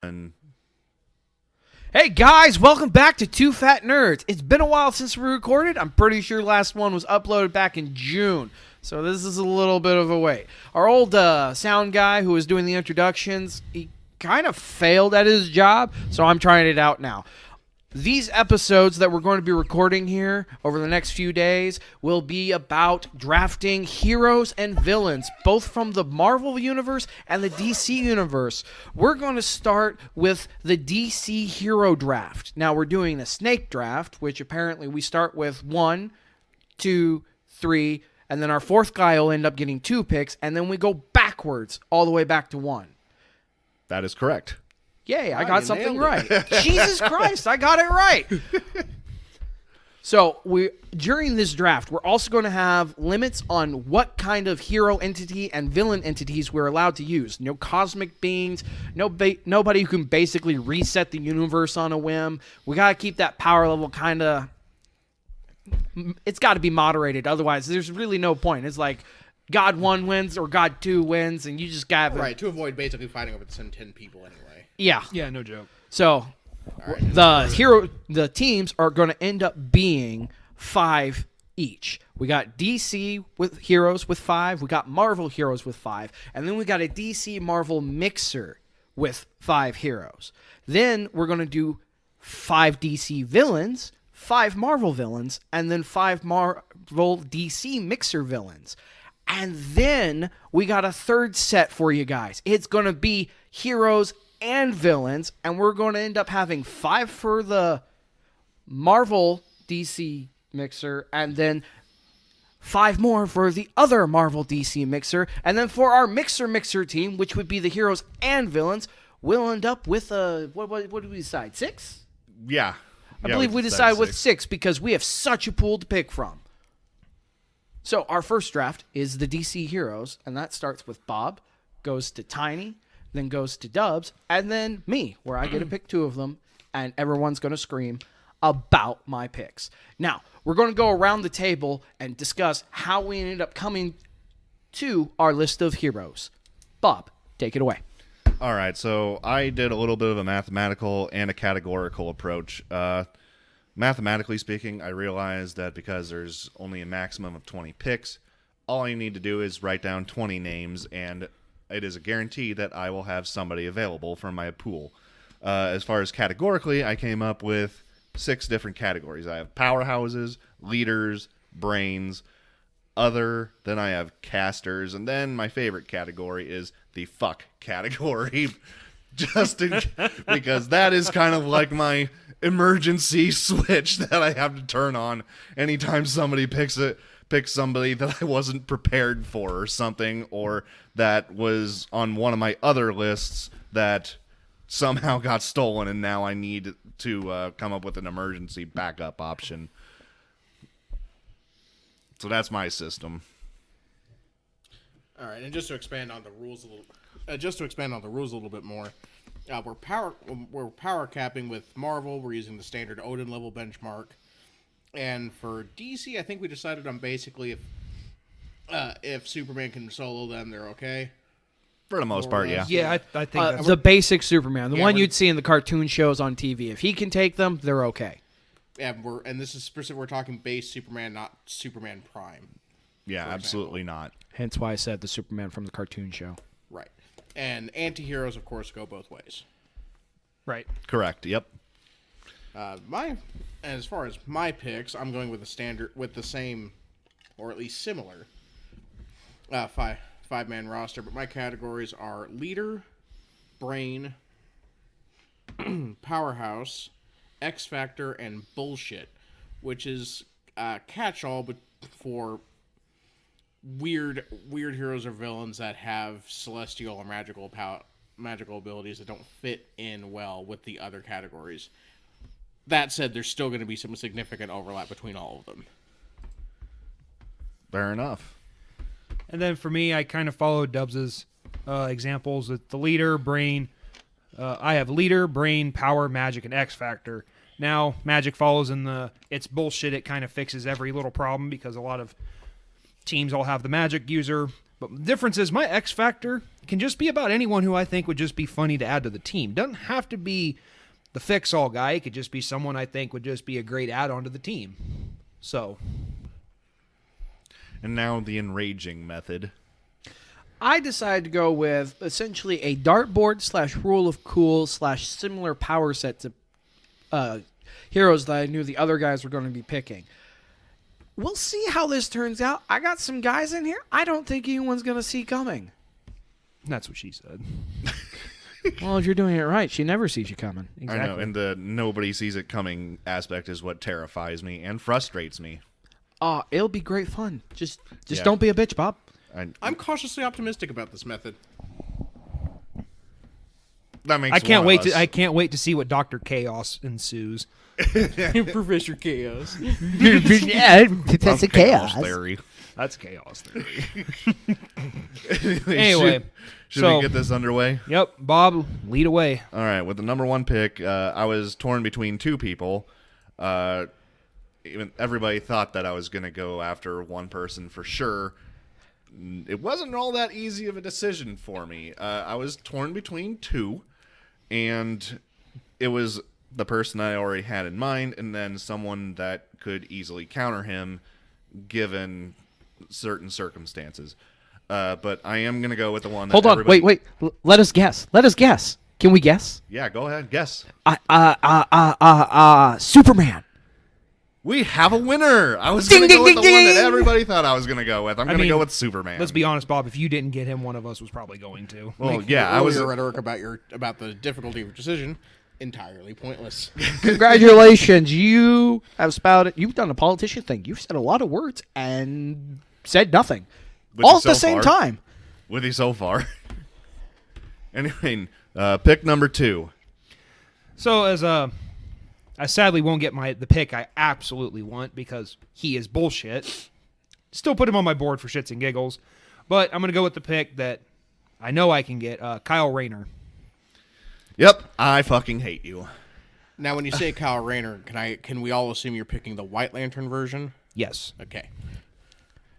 And Hey guys, welcome back to Two Fat Nerds. It's been a while since we recorded. I'm pretty sure last one was uploaded back in June, so this is a little bit of a wait. Our old sound guy who was doing the introductions, he kind of failed at his job, so I'm trying it out now. These episodes that we're going to be recording here over the next few days will be about drafting heroes and villains, both from the Marvel Universe and the DC Universe. We're going to start with the DC Hero Draft. Now, we're doing a snake draft, which apparently we start with 1, 2, 3, and then our fourth guy will end up getting 2 picks, and then we go backwards all the way back to 1. that is correct. Yay, I got something right. Jesus Christ, I got it right. So during this draft, we're also going to have limits on what kind of hero entity and villain entities we're allowed to use. No cosmic beings, nobody who can basically reset the universe on a whim. We got to keep that power level kind of... It's got to be moderated, otherwise there's really no point. It's like God 1 wins or God 2 wins, and you just got right, to avoid basically fighting over the same 10 people anyway. Yeah. Yeah, no joke. So the teams are going to end up being 5 each. We got DC with heroes with 5. We got Marvel heroes with 5. And then we got a DC Marvel mixer with 5 heroes. Then we're going to do 5 DC villains, 5 Marvel villains, and then 5 Marvel DC mixer villains. And then we got a third set for you guys. It's going to be heroes and villains, and we're going to end up having 5 for the Marvel DC mixer, and then 5 more for the other Marvel DC mixer, and then for our mixer team, which would be the heroes and villains, we'll end up with what did we decide? 6? Yeah. I believe we decided with 6 because we have such a pool to pick from. So our first draft is the DC heroes, and that starts with Bob, goes to Tiny, then goes to Dubs, and then me, where I get to pick 2 of them, and everyone's going to scream about my picks. Now, we're going to go around the table and discuss how we ended up coming to our list of heroes. Bob, take it away. All right, so I did a little bit of a mathematical and a categorical approach. Mathematically speaking, I realized that because there's only a maximum of 20 picks, all I need to do is write down 20 names, and it is a guarantee that I will have somebody available from my pool. As far as categorically, I came up with 6 different categories. I have powerhouses, leaders, brains, other, then I have casters, and then my favorite category is the fuck category. Because that is kind of like my emergency switch that I have to turn on anytime somebody picks somebody that I wasn't prepared for or something, or that was on one of my other lists that somehow got stolen, and now I need to come up with an emergency backup option. So that's my system. All right, and just to expand on the rules a little bit more, we're power capping with Marvel. We're using the standard Odin level benchmark. And for DC, I think we decided on basically if Superman can solo them, they're okay. For the most part, yeah. Yeah, I think that's... The basic Superman, the one you'd see in the cartoon shows on TV. If he can take them, they're okay. Yeah, and this is specific. We're talking base Superman, not Superman Prime. Yeah, absolutely not. Hence why I said the Superman from the cartoon show. Right. And anti-heroes, of course, go both ways. Right. Correct, yep. As far as my picks, I'm going with the same, or at least similar, five-man roster. But my categories are leader, brain, powerhouse, X Factor, and bullshit, which is catch-all, but for weird heroes or villains that have celestial or magical abilities that don't fit in well with the other categories. That said, there's still going to be some significant overlap between all of them. Fair enough. And then for me, I kind of followed Dubs' examples with the leader, brain. I have leader, brain, power, magic, and X Factor. Now, magic follows in it's bullshit. It kind of fixes every little problem because a lot of teams all have the magic user. But the difference is my X Factor can just be about anyone who I think would just be funny to add to the team. Doesn't have to be the fix-all guy. It could just be someone I think would just be a great add-on to the team. So. And now the enraging method. I decided to go with essentially a dartboard / rule of cool / similar power set to heroes that I knew the other guys were going to be picking. We'll see how this turns out. I got some guys in here I don't think anyone's going to see coming. That's what she said. Well, if you're doing it right, she never sees you coming. Exactly. I know, and the nobody sees it coming aspect is what terrifies me and frustrates me. It'll be great fun. Just Yeah. don't be a bitch, Bob. I'm cautiously optimistic about this method. That makes I can't one of us. I can't wait to see what Dr. Chaos ensues. Professor Chaos. That's Of chaos theory. That's chaos theory. Anyway, Anyway, should so- we get this underway? Yep, Bob, lead away. All right, with the number 1 pick, I was torn between 2 people. Even everybody thought that I was going to go after one person for sure. It wasn't all that easy of a decision for me. I was torn between 2, and it was the person I already had in mind, and then someone that could easily counter him given certain circumstances. But I am going to go with the one that Hold on, everybody... wait. Let us guess. Can we guess? Yeah, go ahead, guess. Superman. We have a winner. I was Ding, going to go ding, with the ding, one that ding. everybody thought I was going to go with. I'm going to mean, go with Superman. Let's be honest, Bob. If you didn't get him, one of us was probably going to. Well, yeah, I was. Your rhetoric about the difficulty of your decision entirely pointless. Congratulations, you have spouted. You've done a politician thing. You've said a lot of words and said nothing, With all you at the so same far. time. With you so far. Anyway, pick number 2. So as I sadly won't get the pick I absolutely want because he is bullshit. Still put him on my board for shits and giggles, but I'm gonna go with the pick that I know I can get. Kyle Rayner. Yep, I fucking hate you. Now, when you say Kyle Rayner, can we all assume you're picking the White Lantern version? Yes. Okay.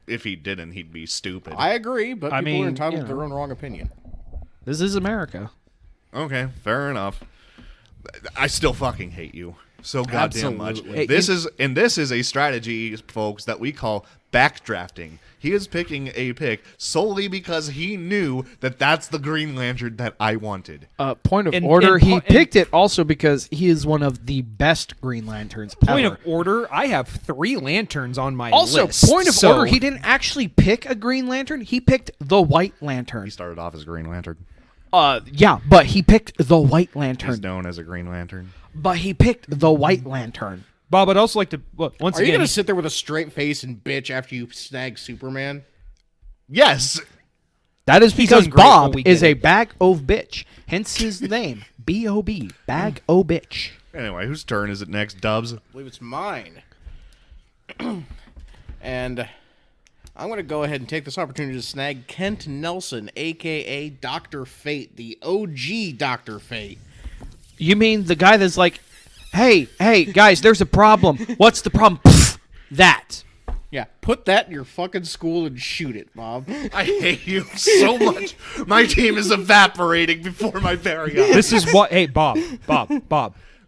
If he didn't, he'd be stupid. I agree, but I people mean, are entitled you to know. their own wrong opinion. This is America. Okay, fair enough. I still fucking hate you so goddamn much. Absolutely. This is a strategy, folks, that we call backdrafting. He is picking a pick solely because he knew that that's the Green Lantern that I wanted. Point of In- order, in po- he in- picked it also because he is one of the best Green Lanterns Point ever. of order. I have 3 lanterns on my Also, list. point of so- order, he didn't actually pick a Green Lantern. He picked the White Lantern. He started off as Green Lantern. Yeah, but he picked the White He's Lantern. known as a Green Lantern. But he picked the White Lantern. Bob, I'd also like to once Are you again. going to sit there with a straight face and bitch after you snag Superman? Yes. That is because ungrateful, Bob we is get a it. bag o' bitch. Hence his name. B-O-B. Bag o' bitch. Anyway, whose turn is it next, Dubs? I believe it's mine. And I'm going to go ahead and take this opportunity to snag Kent Nelson, a.k.a. Dr. Fate, the OG Dr. Fate. You mean the guy that's like, hey, guys, there's a problem. What's the problem? Pfft, that. Yeah, put that in your fucking school and shoot it, Bob. I hate you so much. My team is evaporating before my very eyes. This is what. Hey, Bob.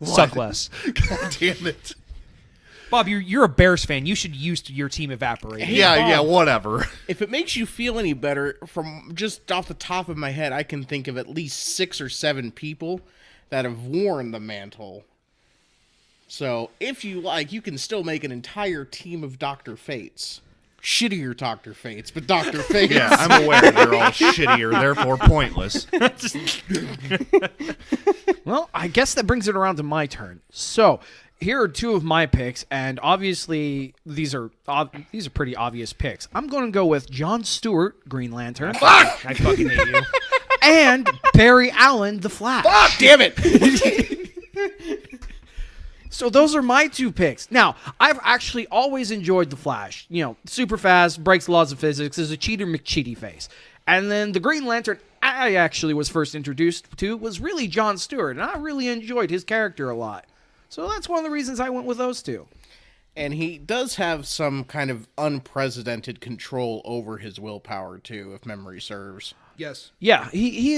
Suck less. God damn it. Bob, you're a Bears fan. You should use your team evaporating. Hey, Yeah, Bob. whatever. If it makes you feel any better, from just off the top of my head, I can think of at least 6 or 7 people that have worn the mantle. So, if you like, you can still make an entire team of Dr. Fates. Shittier Dr. Fates, but Dr. Fates. Yeah, I'm aware they're all shittier, therefore pointless. Well, I guess that brings it around to my turn. So, here are 2 of my picks, and obviously these are pretty obvious picks. I'm going to go with Jon Stewart, Green Lantern, I fucking hate you. and Barry Allen, The Flash. Fuck, damn it! So those are my 2 picks. Now, I've actually always enjoyed The Flash. You know, super fast, breaks the laws of physics, is a cheater McCheaty face. And then the Green Lantern I actually was first introduced to was really Jon Stewart, and I really enjoyed his character a lot. So that's one of the reasons I went with those 2. And he does have some kind of unprecedented control over his willpower, too, if memory serves. Yes. Yeah, he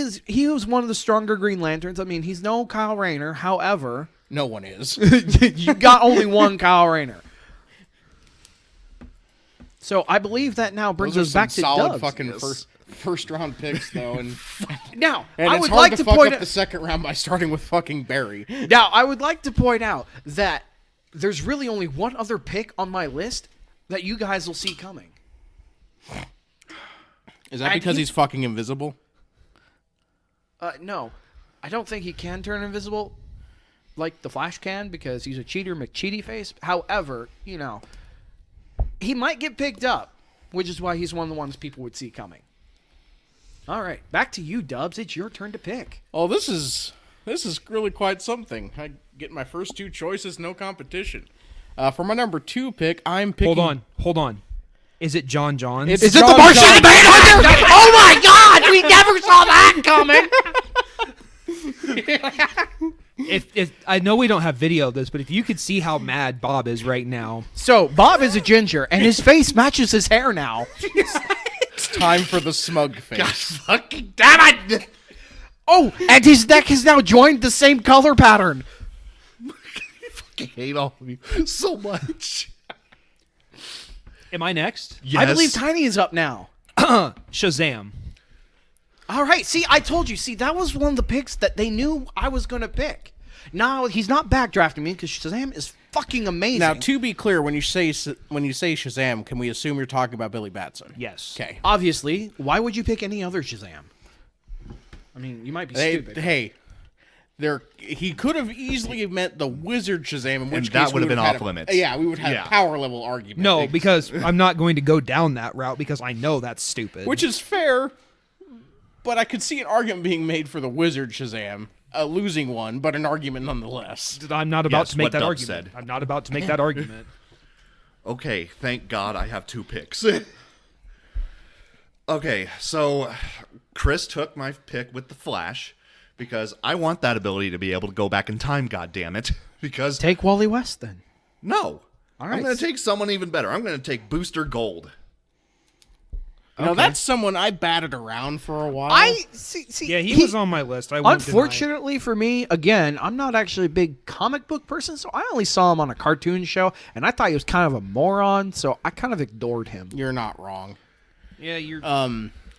was one of the stronger Green Lanterns. I mean, he's no Kyle Rayner. However, No one is. you got only one Kyle Rayner. So I believe that now brings Those us are back to some solid Dubs. fucking first round picks though, and Now, and I it's would hard like to to fuck point up the second round by starting with fucking Barry. Now, I would like to point out that there's really only one other pick on my list that you guys will see coming. Is that And because he- he's fucking invisible? No, I don't think he can turn invisible like the Flash can because he's a cheater McCheaty face. However, you know, he might get picked up, which is why he's one of the ones people would see coming. All right, back to you, Dubs. It's your turn to pick. Oh, this is really quite something. I get my first two choices, no competition. For my number 2 pick, I'm picking. Hold on. Is it John Johns? It's Is it John the Martian John. Manhunter? Oh my God, we never saw that coming. If I know we don't have video of this, but if you could see how mad Bob is right now. So Bob is a ginger, and his face matches his hair now. It's time for the smug face. Fucking damn it! Oh, and his neck has now joined the same color pattern. I hate all of you so much. Am I next? Yes. I believe Tiny is up now. Shazam. All right, see, I told you. See, that was one of the picks that they knew I was going to pick. Now, he's not backdrafting me because Shazam is fucking amazing. Now, to be clear, when you say Shazam, can we assume you're talking about Billy Batson? Yes. Okay. Obviously, why would you pick any other Shazam? I mean, you might be stupid. He could have easily meant the Wizard Shazam, in which that case would have been had off a- limits. Yeah, we would have Yeah. a power level argument. No, because I'm not going to go down that route because I know that's stupid. Which is fair, but I could see an argument being made for the Wizard Shazam, a losing one, but an argument nonetheless. I'm not about Yes, to make what that Dub argument. said. I'm not about to make that argument. Okay, thank God I have 2 picks. Okay, so Chris took my pick with the Flash because I want that ability to be able to go back in time, goddammit. Because Take Wally West, then. no. All I'm right. going to take someone even better. I'm going to take Booster Gold. Now, that's someone I batted around for a while. I see. Yeah, he was on my list. I won't deny it. Unfortunately for me, again, I'm not actually a big comic book person, so I only saw him on a cartoon show, and I thought he was kind of a moron, so I kind of ignored him. You're not wrong. Yeah, you're.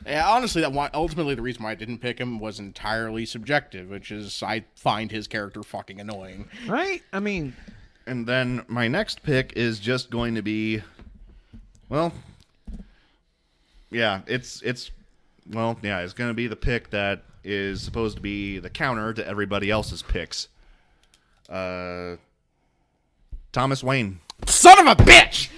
Yeah, honestly, ultimately the reason why I didn't pick him was entirely subjective, which is I find his character fucking annoying. Right? I mean, And then my next pick is just going to be, well, yeah, it's going to be the pick that is supposed to be the counter to everybody else's picks. Thomas Wayne. Son of a bitch!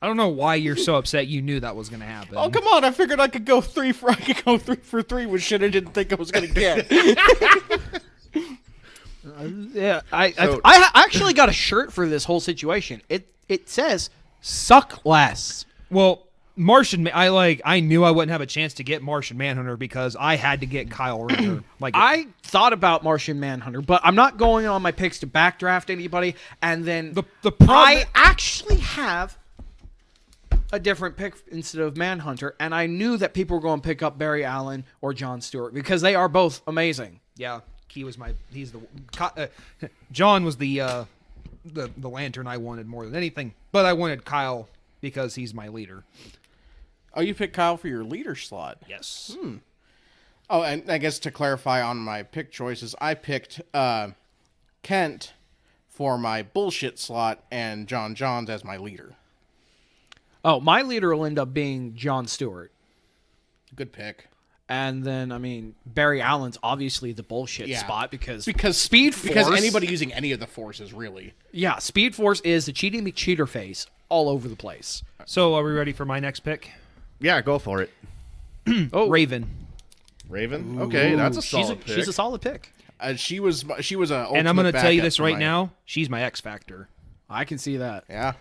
I don't know why you're so upset. You knew that was going to happen. Oh, come on, I figured I could go 3 for 3 with shit I didn't think I was going to get. yeah, I actually got a shirt for this whole situation. It says "suck less." Well, I knew I wouldn't have a chance to get Martian Manhunter because I had to get Kyle Rayner. I thought about Martian Manhunter, but I'm not going on my picks to backdraft anybody. And then the problem. I actually have a different pick instead of Manhunter, and I knew that people were going to pick up Barry Allen or John Stewart because they are both amazing. Yeah, John was the lantern I wanted more than anything, but I wanted Kyle because he's my leader. Oh, you picked Kyle for your leader slot. Yes. Oh, and I guess to clarify on my pick choices, I picked Kent for my bullshit slot and John Johns as my leader. Oh, my leader will end up being John Stewart. Good pick. And then, I mean, Barry Allen's obviously the bullshit Yeah. spot because Speed Force. Because anybody using any of the forces, really. Yeah, Speed Force is the cheating McCheater face all over the place. So are we ready for my next pick? Yeah, go for it. Oh, Raven. Raven? Okay, that's a solid pick. She's a solid pick. She was a. And I'm going to tell you backup this for right my- now. She's my X Factor. I can see that. Yeah.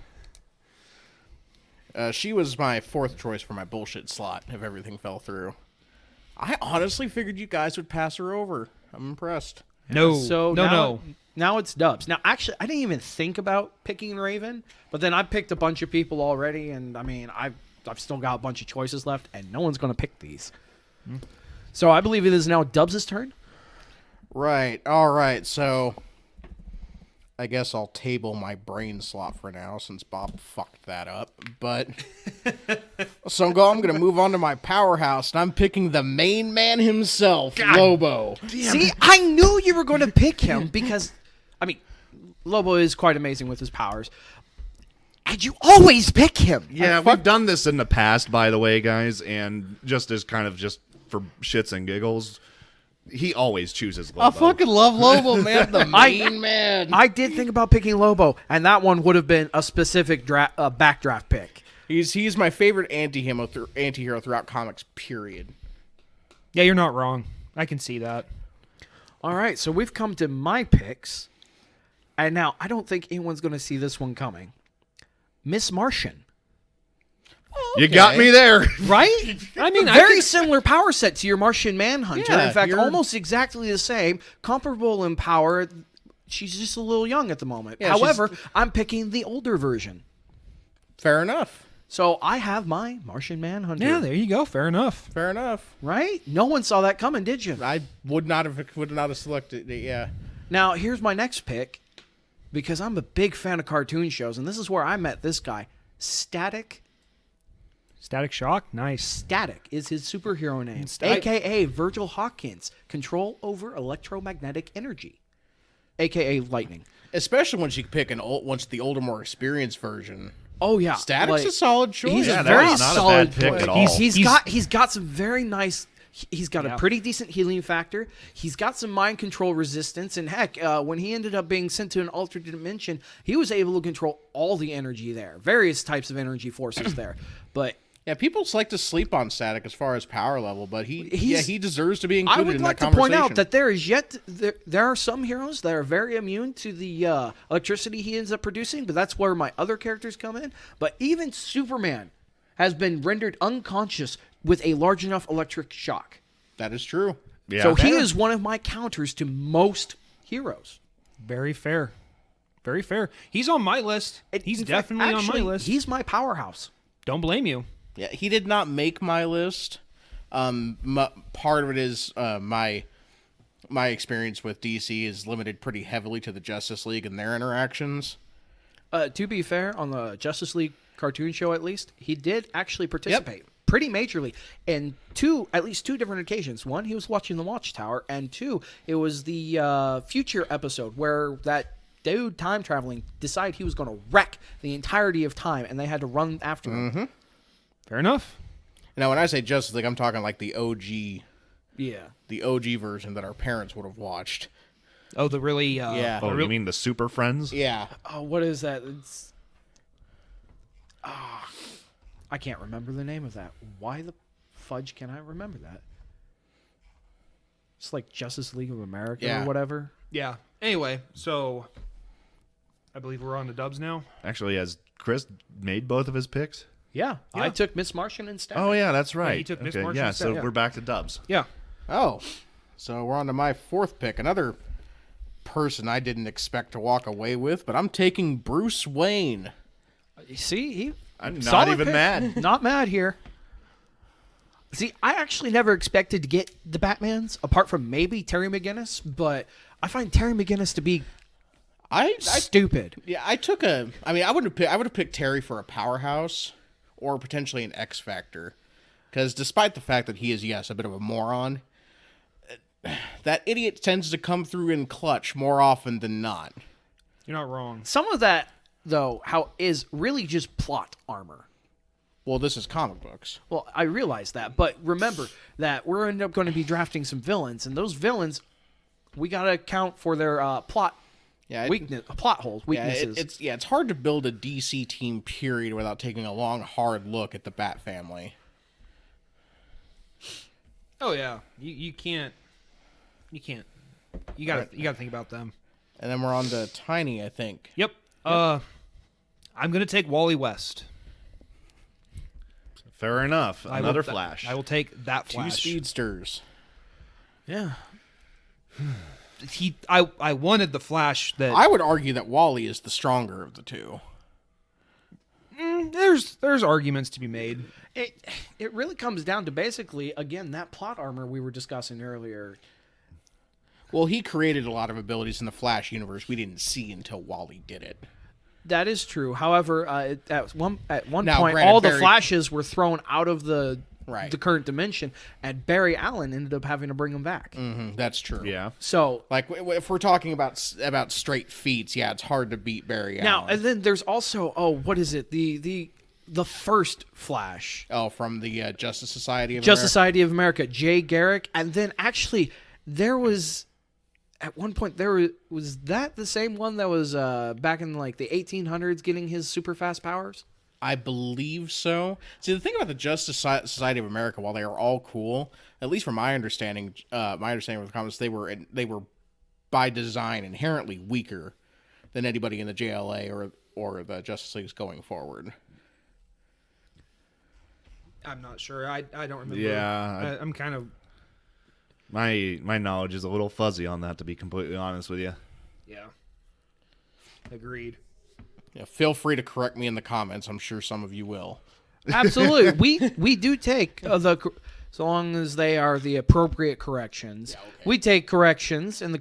She was my 4th choice for my bullshit slot if everything fell through. I honestly figured you guys would pass her over. I'm impressed. No. So No. now it's Dubs. Now, actually, I didn't even think about picking Raven, but then I picked a bunch of people already, and I mean, I've still got a bunch of choices left, and no one's going to pick these. So I believe it is now Dubs' turn. Right. All right. So I guess I'll table my brain slot for now since Bob fucked that up. But so I'm going to move on to my powerhouse, and I'm picking the main man himself, Lobo. See, I knew you were going to pick him because, I mean, Lobo is quite amazing with his powers. And you always pick him. Yeah, we've done this in the past, by the way, guys, and just as kind of just for shits and giggles, he always chooses Lobo. I fucking love Lobo, man. The main man. I did think about picking Lobo, and that one would have been a specific backdraft pick. He's my favorite anti-hero throughout comics, period. Yeah, you're not wrong. I can see that. All right, so we've come to my picks, and now I don't think anyone's going to see this one coming. Miss Martian. You got me there. Right? I mean, very similar power set to your Martian Manhunter. Yeah, in fact, you're- almost exactly the same. Comparable in power. She's just a little young at the moment. Yeah, However, I'm picking the older version. Fair enough. So I have my Martian Manhunter. Yeah, there you go. Fair enough. Fair enough. Right? No one saw that coming, did you? I would not have selected it. Yeah. Now, here's my next pick, because I'm a big fan of cartoon shows, and this is where I met this guy. Static Shock? Nice. Static is his superhero name, Static- a.k.a. Virgil Hawkins. Control over electromagnetic energy, a.k.a. lightning. Especially once you pick once the older, more experienced version. Oh, yeah. Static's a solid choice. He's Yeah, a that very was not a solid bad pick pick. at all. He's got some very nice... He's got a pretty decent healing factor. He's got some mind control resistance. And heck, when he ended up being sent to an alternate dimension, he was able to control all the energy there. Various types of energy forces there. But... Yeah, people like to sleep on Static as far as power level, but he deserves to be included I would in like that to point conversation. out that there are some heroes that are very immune to the electricity he ends up producing, but that's where my other characters come in. But even Superman has been rendered unconscious with a large enough electric shock. That is true. Yeah. So he is one of my counters to most heroes. Very fair. Very fair. He's on my list. He's In fact, definitely actually, on my list. He's my powerhouse. Don't blame you. Yeah, he did not make my list. Part of it is my experience with DC is limited pretty heavily to the Justice League and their interactions. To be fair, on the Justice League cartoon show at least, he did actually participate pretty majorly in at least two different occasions. One, he was watching the Watchtower, and two, it was the future episode where that dude time traveling decided he was going to wreck the entirety of time, and they had to run after him. Mm-hmm. Fair enough. Now, when I say Justice League, I'm talking like the OG version that our parents would have watched. Oh, the really... Yeah. Oh, you mean the Super Friends? Yeah. Oh, what is that? It's... I can't remember the name of that. Why the fudge can I remember that? It's like Justice League of America Yeah. or whatever. Yeah. Anyway, so... I believe we're on to Dubs now. Actually, has Chris made both of his picks? Yeah, I took Miss Martian instead. Oh, yeah, that's right. he took Miss Okay, Martian yeah, instead, so yeah. we're back to Dubs. Yeah. Oh. So we're on to my fourth pick. Another person I didn't expect to walk away with, but I'm taking Bruce Wayne. See, I'm not solid even pick. mad. Not mad here. See, I actually never expected to get the Batmans, apart from maybe Terry McGinnis, but I find Terry McGinnis to be stupid. Yeah, I would have picked Terry for a powerhouse or potentially an X Factor. Because despite the fact that he is, yes, a bit of a moron, that idiot tends to come through in clutch more often than not. You're not wrong. Some of that, though, is really just plot armor. Well, this is comic books. Well, I realize that, but remember that we're end up going to be drafting some villains, and those villains, we got to account for their plot plot holes, weaknesses. It's hard to build a DC team, period, without taking a long, hard look at the Bat family. Oh, yeah. You can't... You gotta think about them. And then we're on to Tiny, I think. Yep. I'm gonna take Wally West. Fair enough. I Another will- Flash. I will take that Two Flash. speedsters. Yeah. I wanted the Flash that... I would argue that Wally is the stronger of the two. There's arguments to be made. It really comes down to basically, again, that plot armor we were discussing earlier. Well, he created a lot of abilities in the Flash universe we didn't see until Wally did it. That is true. However, at one Now, point, granted, all the Barry- Flashes were thrown out of the Right. the current dimension, and Barry Allen ended up having to bring them back. That's true. Yeah. So Like if we're talking about straight feats, yeah, it's hard to beat Barry now, Allen. and then there's also what is it? The first Flash, From the Justice Society of Justice America. Society of America, Jay Garrick, and then actually there was. At one point, was that the same one that was back in like the 1800s getting his super fast powers? I believe so. See, the thing about the Justice Society of America, while they are all cool, at least from my understanding of the comics, they were by design inherently weaker than anybody in the JLA or the Justice Leagues going forward. I'm not sure. I don't remember. Yeah, I'm kind of. My knowledge is a little fuzzy on that, to be completely honest with you. Yeah. Agreed. Yeah, feel free to correct me in the comments. I'm sure some of you will. Absolutely, we do take so long as they are the appropriate corrections. Yeah, okay. We take corrections in the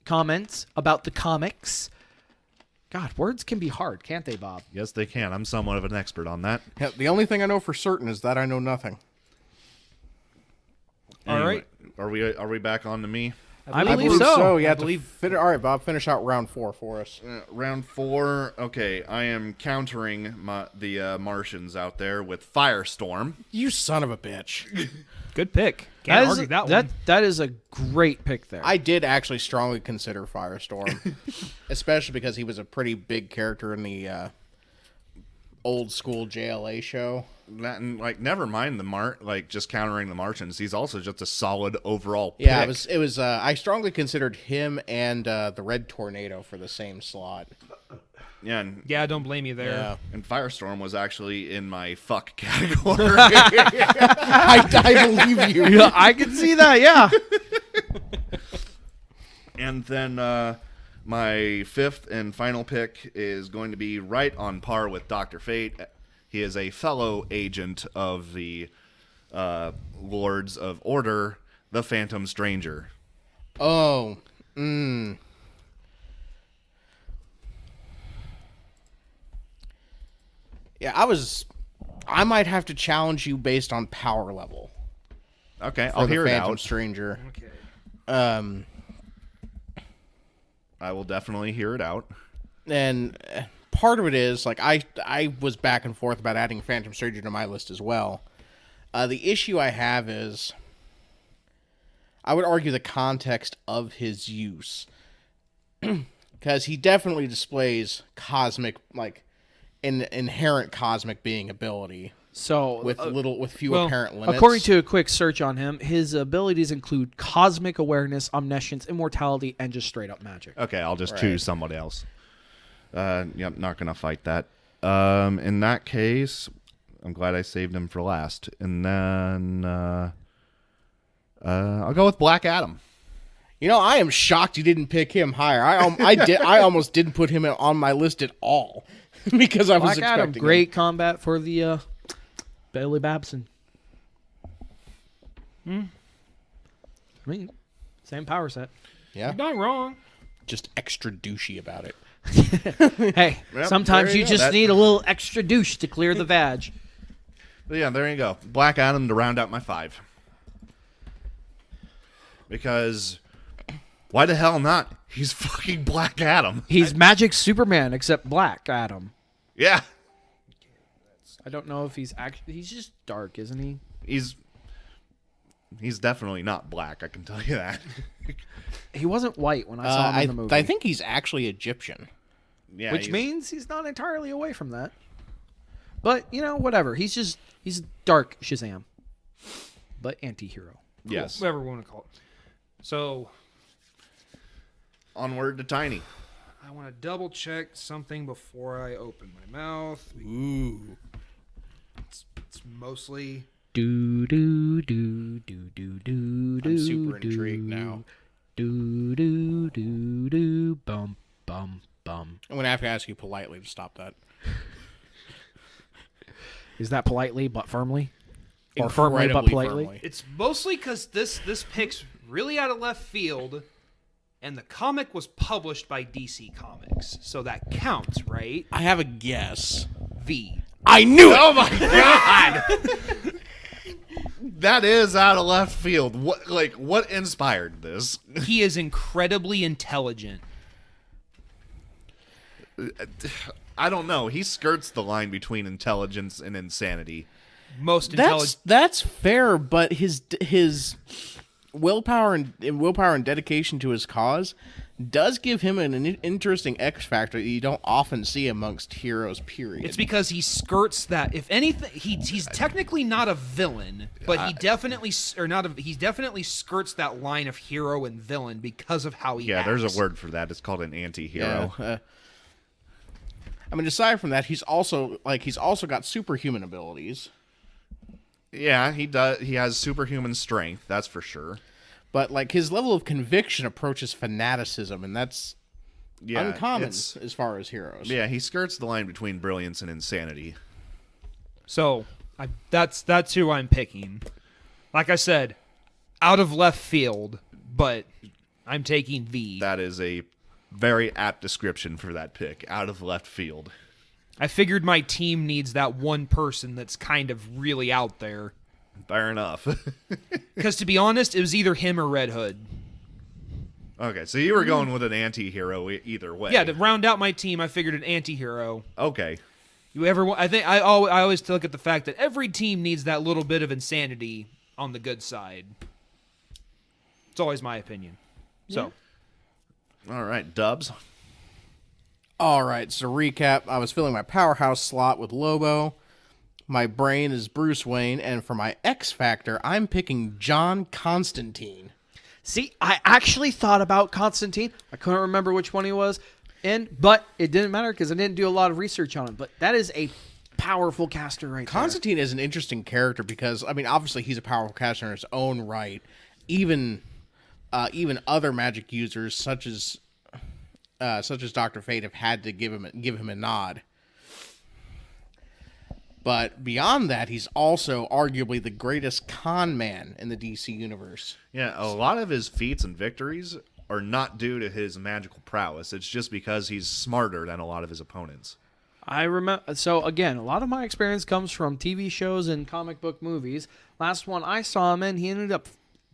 comments about the comics. God, words can be hard, can't they, Bob? Yes, they can. I'm somewhat of an expert on that. Yeah, the only thing I know for certain is that I know nothing. All right. Are we back on to me? I believe so. Yeah, I believe. All right, Bob, finish out round 4 for us. Round 4. Okay, I am countering the Martians out there with Firestorm. You son of a bitch. Good pick. Can't argue that one. That is a great pick there. I did actually strongly consider Firestorm, especially because he was a pretty big character in the old school JLA show. That and never mind just countering the Martians. He's also just a solid overall pick. Yeah, it was. I strongly considered him and the Red Tornado for the same slot. Yeah, and, Yeah, I don't blame you there. Yeah, and Firestorm was actually in my fuck category. I believe you. yeah, I can see that. Yeah. And then my 5th and final pick is going to be right on par with Dr. Fate. He is a fellow agent of the Lords of Order, the Phantom Stranger. Oh. Yeah, I might have to challenge you based on power level. Okay, For I'll the hear it Phantom out. Stranger. Okay. I will definitely hear it out. And part of it is I was back and forth about adding Phantom Stranger to my list as well. The issue I have is I would argue the context of his use, because he definitely displays cosmic, inherent cosmic being ability So with few apparent limits. according to a quick search on him, his abilities include cosmic awareness, omniscience, immortality, and just straight up magic. Okay, I'll just Right. choose somebody else. Yep, not gonna fight that. In that case, I'm glad I saved him for last. And then I'll go with Black Adam. I am shocked you didn't pick him higher. I almost didn't put him on my list at all because I was Black expecting Adam, him. great combat for the Billy Babson. I mean, same power set. Yeah, You're not wrong. just extra douchey about it. Hey, Yep, sometimes there you you go. just That- need a little extra douche to clear the vag. But yeah, there you go. Black Adam to round out my 5. Because why the hell not? He's fucking Black Adam. He's Magic Superman, except Black Adam. Yeah. I don't know if he's actually. He's just dark, isn't he? He's definitely not black, I can tell you that. He wasn't white when I saw him in the movie. I think he's actually Egyptian. Yeah, which he's- means he's not entirely away from that. But, whatever. He's dark Shazam. But anti-hero. Yes. Whatever we want to call it. So Onward to Tiny. I want to double check something before I open my mouth. Ooh. It's mostly Do do do do do do do. I'm super intrigued now. Do do do do bum bum bum. I'm going to have to ask you politely to stop that. Is that politely but firmly? Or firmly but Incredibly politely? firmly. It's mostly because this pick's really out of left field, and the comic was published by DC Comics, so that counts, right? I have a guess. V. I knew it! Oh my god! That is out of left field. What inspired this? He is incredibly intelligent. I don't know. He skirts the line between intelligence and insanity. Most intelligent. That's fair, but his willpower and dedication to his cause does give him an interesting X factor that you don't often see amongst heroes. Period. It's because he skirts that. If anything, he's technically not a villain, but he definitely he definitely skirts that line of hero and villain because of how he acts. There's a word for that. It's called an anti-hero. Yeah, I mean, aside from that, he's also got superhuman abilities. Yeah, he does. He has superhuman strength. That's for sure. But like his level of conviction approaches fanaticism, and that's uncommon as far as heroes. Yeah, he skirts the line between brilliance and insanity. So that's who I'm picking. Like I said, out of left field, but I'm taking V. That is a very apt description for that pick. Out of left field. I figured my team needs that one person that's kind of really out there. Fair enough. Because to be honest, it was either him or Red Hood. Okay, so you were going with an anti-hero either way. Yeah, to round out my team, I figured an anti-hero. Okay. I always look at the fact that every team needs that little bit of insanity on the good side. It's always my opinion. So, All right, Dubs. All right, so recap. I was filling my powerhouse slot with Lobo. My brain is Bruce Wayne, and for my X Factor, I'm picking John Constantine. See, I actually thought about Constantine. I couldn't remember which one he was in, but it didn't matter because I didn't do a lot of research on him. But that is a powerful caster right Constantine is an interesting character because, I mean, obviously he's a powerful caster in his own right. Even other magic users, such as Dr. Fate, have had to give him a nod. But beyond that, he's also arguably the greatest con man in the DC universe. Yeah, a lot of his feats and victories are not due to his magical prowess. It's just because he's smarter than a lot of his opponents. I remember. So again, a lot of my experience comes from TV shows and comic book movies. Last one I saw him in, he ended up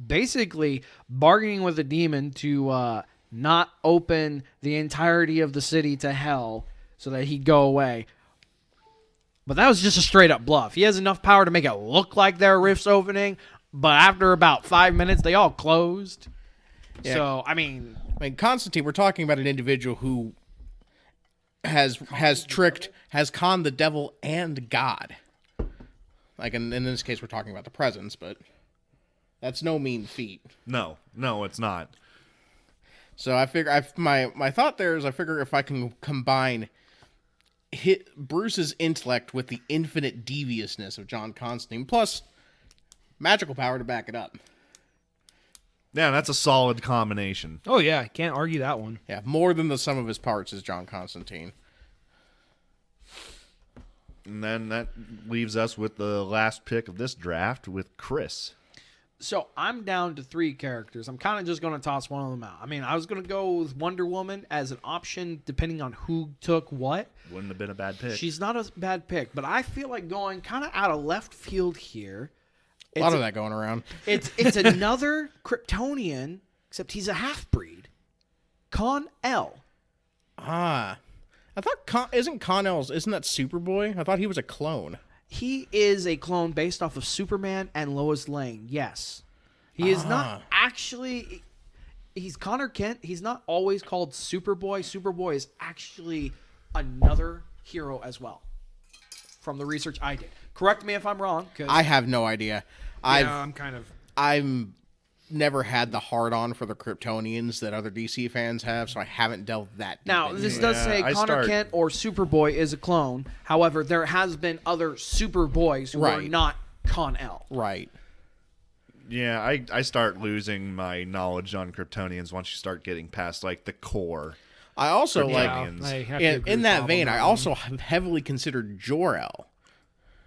basically bargaining with a demon to not open the entirety of the city to hell so that he'd go away. But that was just a straight up bluff. He has enough power to make it look like there are rifts opening, but after about 5 minutes, they all closed. Yeah. So, I mean, Constantine, we're talking about an individual who has conned the devil and God. Like in this case, we're talking about the presence, but that's no mean feat. No, it's not. So I figure my thought there is I figure if I can combine Bruce's intellect with the infinite deviousness of John Constantine, plus magical power to back it up. Yeah, that's a solid combination. oh yeah, can't argue that one. Yeah, more than the sum of his parts is John Constantine. And then that leaves us with the last pick of this draft with Chris. so I'm down to 3 characters. I'm kind of just going to toss one of them out. I mean, I was going to go with Wonder Woman as an option depending on who took what. Wouldn't have been a bad pick. She's not a bad pick, but I feel like going kind of out of left field here. A lot of that going around. It's another Kryptonian, except he's a half-breed. Con-El. Ah. I thought isn't that Superboy? I thought he was a clone. He is a clone based off of Superman and Lois Lane, yes. He is not actually... He's Connor Kent. He's not always called Superboy. Superboy is actually another hero as well, from the research I did. Correct me if I'm wrong. I have no idea. I'm never had the hard-on for the Kryptonians that other DC fans have, so I haven't delved that deep Now, into this it. does say Connor Kent or Superboy is a clone. However, there has been other Superboys who are Right. not Con-El. Right. Yeah, I start losing my knowledge on Kryptonians once you start getting past, like, the core. I also, Yeah, like, I have to agree in with that Bob vein, on I that also have heavily considered Jor-El.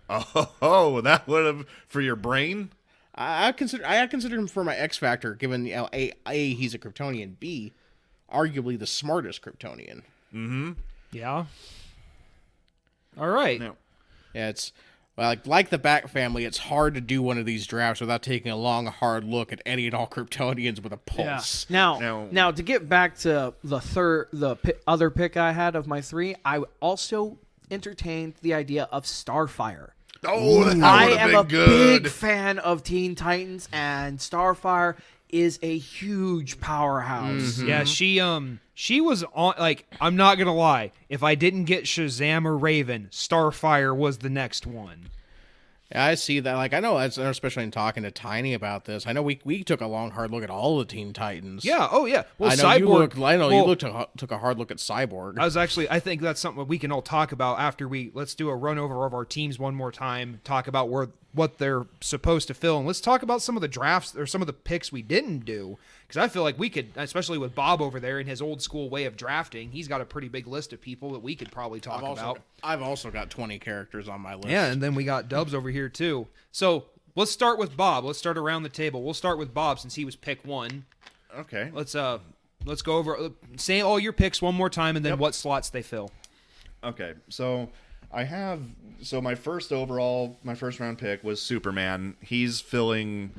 Oh, that would have for your brain. I consider him for my X factor, given A, he's a Kryptonian, B, arguably the smartest Kryptonian. Yeah. All right. No. Yeah, it's like the Bat family. It's hard to do one of these drafts without taking a long, hard look at any and all Kryptonians with a pulse. Now to get back to the other pick I had of my 3, I also entertained the idea of Starfire. Oh, that I would have am been a good. big fan of Teen Titans, and Starfire is a huge powerhouse. Yeah, she was on, like, I'm not going to lie. If I didn't get Shazam or Raven, Starfire was the next one. Yeah, I see that. Like, I know, especially in talking to Tiny about this, I know we took a long, hard look at all the Teen Titans. Yeah, oh yeah. Well, I know Cyborg, you took a hard look at Cyborg. I think that's something we can all talk about after let's do a run over of our teams one more time, talk about what they're supposed to fill, and let's talk about some of the drafts or some of the picks we didn't do, because I feel like we could, especially with Bob over there in his old school way of drafting, he's got a pretty big list of people that we could probably talk about. I've also got 20 characters on my list. Yeah, and then we got Dubs over here too. So let's start with Bob. Let's start around the table. We'll start with Bob since he was pick 1. Okay. Let's go over say all your picks one more time and then what slots they fill. Okay, so my first round pick was Superman. He's filling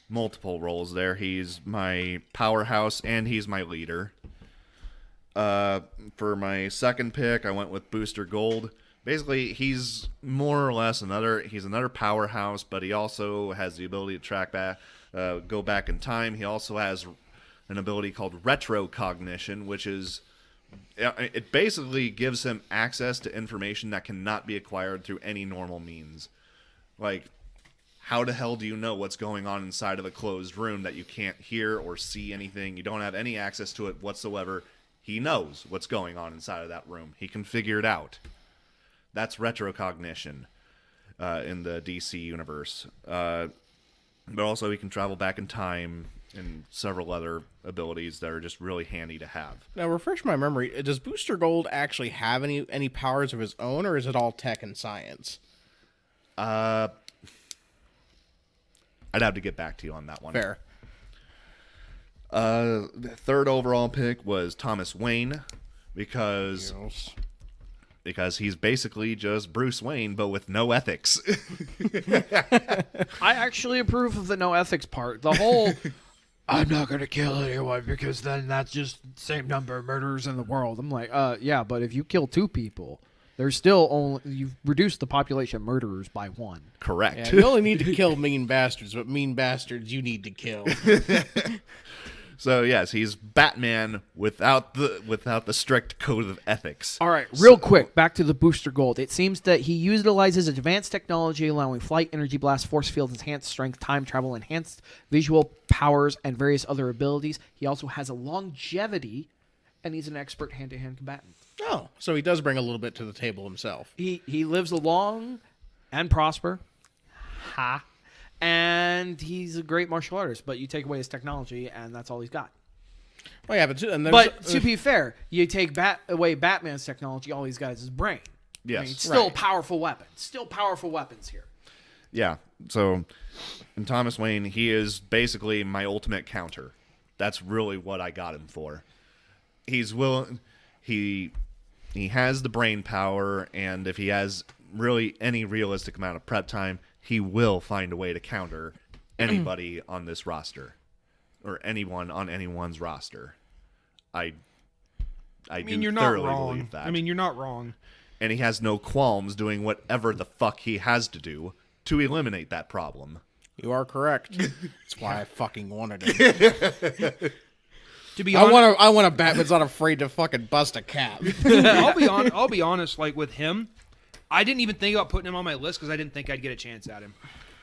multiple roles there. He's my powerhouse and he's my leader. For my second pick, I went with Booster Gold. Basically, he's more or less another powerhouse, but he also has the ability to track back, go back in time. He also has an ability called Retrocognition, which is it basically gives him access to information that cannot be acquired through any normal means. Like, how the hell do you know what's going on inside of a closed room that you can't hear or see anything? You don't have any access to it whatsoever. He knows what's going on inside of that room. He can figure it out. That's retrocognition in the DC universe. But also he can travel back in time and several other abilities that are just really handy to have. Now, refresh my memory. Does Booster Gold actually have any powers of his own, or is it all tech and science? I'd have to get back to you on that one. Fair. The third overall pick was Thomas Wayne because he's basically just Bruce Wayne, but with no ethics. I actually approve of the no ethics part. The whole, I'm not going to kill anyone because then that's just the same number of murderers in the world. I'm like, yeah, but if you kill 2 people, there's still only, you've reduced the population of murderers by 1. Correct. Yeah, you only need to kill mean bastards, but mean bastards you need to kill. So yes, he's Batman without the strict code of ethics. All right, real quick, back to the Booster Gold. It seems that he utilizes advanced technology allowing flight, energy blast, force field, enhanced strength, time travel, enhanced visual powers, and various other abilities. He also has a longevity, and he's an expert hand-to-hand combatant. Oh, so he does bring a little bit to the table himself. He lives long and prosper. Ha. And he's a great martial artist, but you take away his technology, and that's all he's got. Oh yeah, but to be fair, you take away Batman's technology, all he's got is his brain. Yes. I mean, still powerful weapons. Still powerful weapons here. Yeah. So, in Thomas Wayne, he is basically my ultimate counter. That's really what I got him for. He's willing. He has the brain power, and if he has really any realistic amount of prep time, he will find a way to counter anybody on this roster, or anyone on anyone's roster. I mean, you're not wrong. Believe that. I mean, you're not wrong. And he has no qualms doing whatever the fuck he has to do to eliminate that problem. You are correct. That's why I fucking wanted it. To be honest, I want a Batman that's not afraid to fucking bust a cap. I'll be honest. Like with him, I didn't even think about putting him on my list because I didn't think I'd get a chance at him.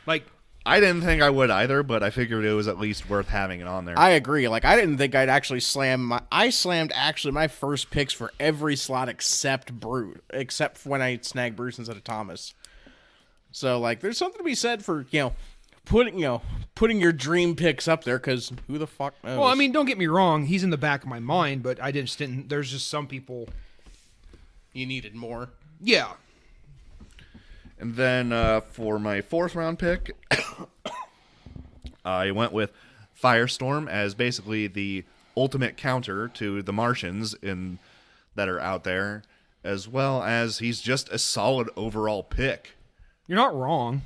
Like, I didn't think I would either, but I figured it was at least worth having it on there. I agree. Like, I didn't think I'd actually I slammed actually my first picks for every slot except except for when I snagged Bruce instead of Thomas. So, like, there's something to be said for, putting your dream picks up there, because who the fuck knows? well, I mean, don't get me wrong. He's in the back of my mind, but I just didn't. There's just some people. You needed more. Yeah. And then for my 4th round pick, I went with Firestorm as basically the ultimate counter to the Martians that are out there, as well as he's just a solid overall pick. You're not wrong.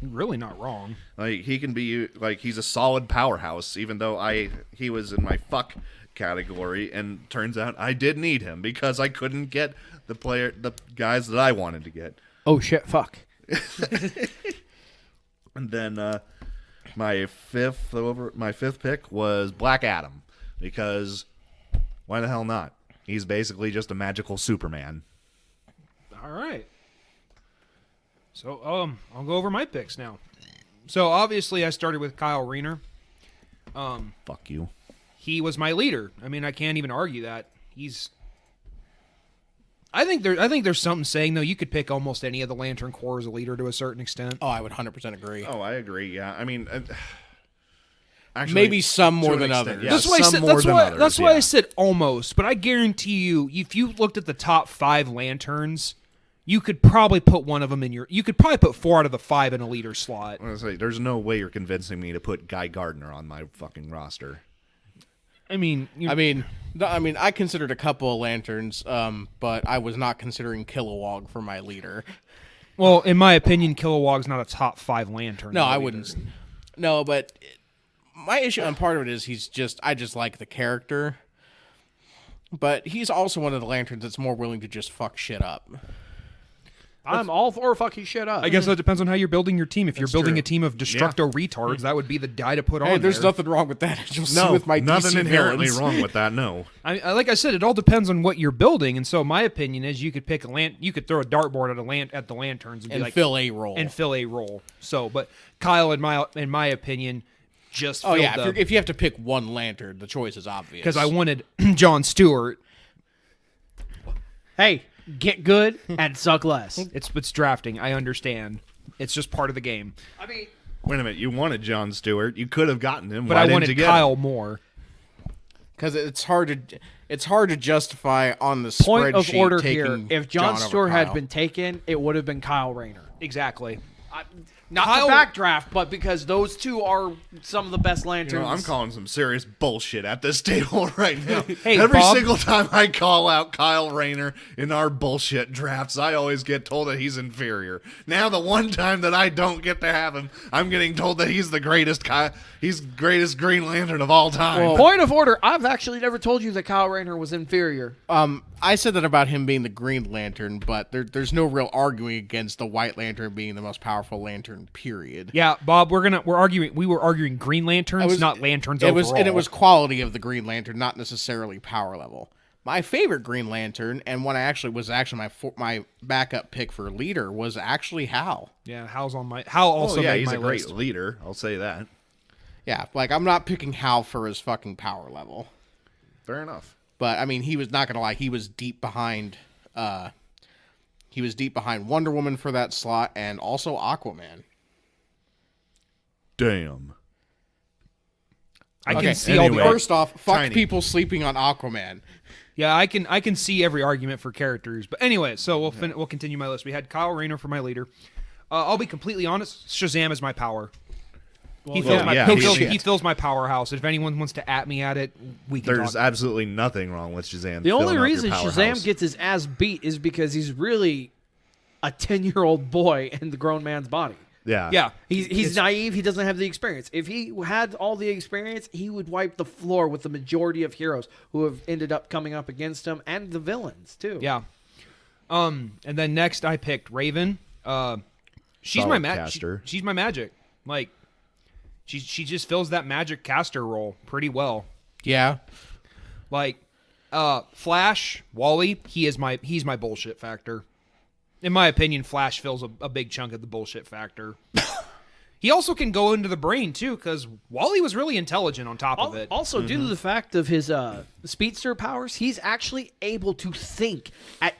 You're really not wrong. Like, he can be, like, he's a solid powerhouse, even though he was in my fuck category, and turns out I did need him because I couldn't get the guys that I wanted to get. Oh shit! Fuck. And then my fifth pick was Black Adam, because why the hell not? He's basically just a magical Superman. All right. So I'll go over my picks now. So obviously I started with Kyle Rayner. Fuck you. He was my leader. I mean, I can't even argue that. I think there's something saying though you could pick almost any of the Lantern Corps as a leader to a certain extent. Oh, I would 100% agree. Oh, I agree. Yeah, I mean, actually, Maybe some more to an than extent, others. yeah, That's why I some said. more That's than why. others, That's why yeah. I said almost. But I guarantee you, if you looked at the top 5 Lanterns, you could probably put one of them in your. You could probably put 4 out of the 5 in a leader slot. I was gonna say, there's no way you're convincing me to put Guy Gardner on my fucking roster. I mean, I considered a couple of Lanterns, but I was not considering Kilowog for my leader. well, in my opinion, Kilowog's not a top 5 Lantern. No, I wouldn't. No, but my issue, and part of it is I just like the character. But he's also one of the Lanterns that's more willing to just fuck shit up. I'm all for fucking shit up. I guess that depends on how you're building your team. If you're building true. a team of Destructo retards, that would be the guy to put on. Hey, there's there. nothing wrong with that. You'll see No, with my nothing DC inherently villains. wrong with that. No. Like I said, it all depends on what you're building, and so my opinion is you could pick you could throw a dartboard at the Lanterns and be And like fill a role. and fill a role. So, but Kyle, in my opinion, just Oh, filled yeah. If you have to pick one Lantern, the choice is obvious. because I wanted John Stewart. Hey, get good and suck less. It's drafting. I understand. It's just part of the game. I mean, Wait a minute. You wanted John Stewart. You could have gotten him. But Why I didn't wanted you get Kyle him? more. Because it's hard to justify on the point spreadsheet of order taking here. If John over Stewart had Kyle. been taken, it would have been Kyle Rayner. Exactly. Not Kyle- the backdraft, but because those two are some of the best You Lanterns. know, I'm calling some serious bullshit at this table right now. Hey, Every Bob. single time I call out Kyle Rayner in our bullshit drafts, I always get told that he's inferior. Now, the one time that I don't get to have him, I'm getting told that he's the greatest greatest Green Lantern of all time. Point of order. I've actually never told you that Kyle Rayner was inferior. I said that about him being the Green Lantern, but there's no real arguing against the White Lantern being the most powerful Lantern. Period. Yeah, Bob, we were arguing Green Lanterns, not Lanterns overall. It was quality of the Green Lantern, not necessarily power level. My favorite Green Lantern, and one my backup pick for leader, was actually Hal. Yeah, Hal also yeah, made he's my a great list. leader. I'll say that. Yeah, like I'm not picking Hal for his fucking power level. Fair enough. But I mean, he was not gonna lie. He was deep behind. He was deep behind Wonder Woman for that slot, and also Aquaman. Damn. I Okay, can see all the First off, fuck Tiny. people sleeping on Aquaman. Yeah, I can see every argument for characters. But anyway, so we'll continue my list. We had Kyle Rayner for my leader. I'll be completely honest. Shazam is my power. He fills my powerhouse. If anyone wants to at me at it, we can There's talk. absolutely nothing wrong with Shazam. The only filling up your reason powerhouse. Shazam gets his ass beat is because he's really a 10-year-old boy in the grown man's body. Yeah. He's naive. He doesn't have the experience. If he had all the experience, he would wipe the floor with the majority of heroes who have ended up coming up against him, and the villains too. Yeah. And then next I picked Raven. She's Solid my caster. she's my magic. Like she just fills that magic caster role pretty well. Yeah. Like Flash, Wally, he's my bullshit factor. In my opinion, Flash fills a big chunk of the bullshit factor. He also can go into the brain too, because Wally was really intelligent on top of it. Also, due to the fact of his speedster powers, he's actually able to think at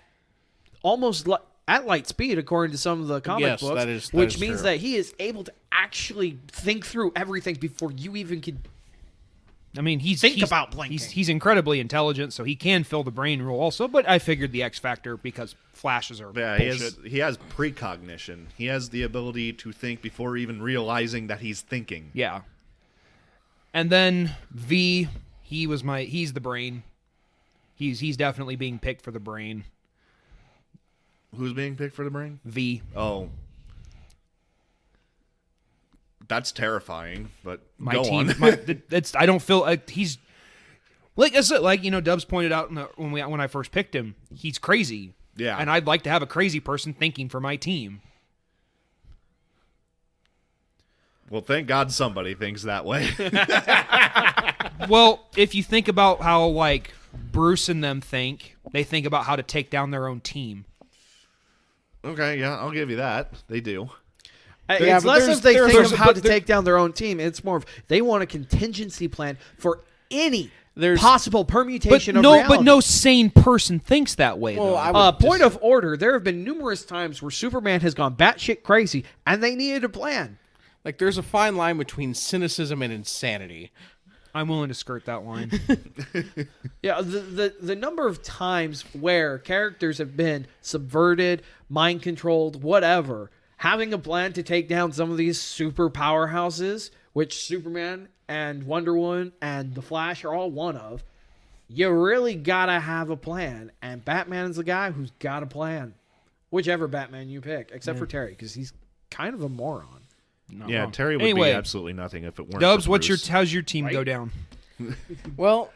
almost at light speed, according to some of the comic Yes, books. that is which means true. that he is able to actually think through everything before you even could I mean, he's about blinking. He's incredibly intelligent, so he can fill the brain role also. But I figured the X factor because flashes are bullshit. He has precognition. He has the ability to think before even realizing that he's thinking. Yeah. And then V, he's the brain. He's definitely being picked for the brain. Who's being picked for the brain? V. Oh. That's terrifying, but My go team. on. I don't feel like he's like I said, Dubs pointed out when I first picked him, he's crazy. Yeah. And I'd like to have a crazy person thinking for my team. Well, thank God somebody thinks that way. Well, if you think about how like Bruce and them think, they think about how to take down their own team. Okay, yeah, I'll give you that. They do. It's but less there's- of they there's- think there's- of how but to there- take down their own team. It's more of they want a contingency plan for any There's- possible permutation of But reality. no sane person thinks that way. Well, though. I would Point of order, there have been numerous times where Superman has gone batshit crazy, and they needed a plan. Like, there's a fine line between cynicism and insanity. I'm willing to skirt that line. Yeah, the number of times where characters have been subverted, mind controlled, whatever, having a plan to take down some of these super powerhouses, which Superman and Wonder Woman and the Flash are all one of, you really gotta have a plan. And Batman's the guy who's got a plan. Whichever Batman you pick, except for Terry, because he's kind of a moron. No. Yeah, Terry would Anyway, be absolutely nothing if it weren't Dubs, for Bruce. how's your team go down? Well,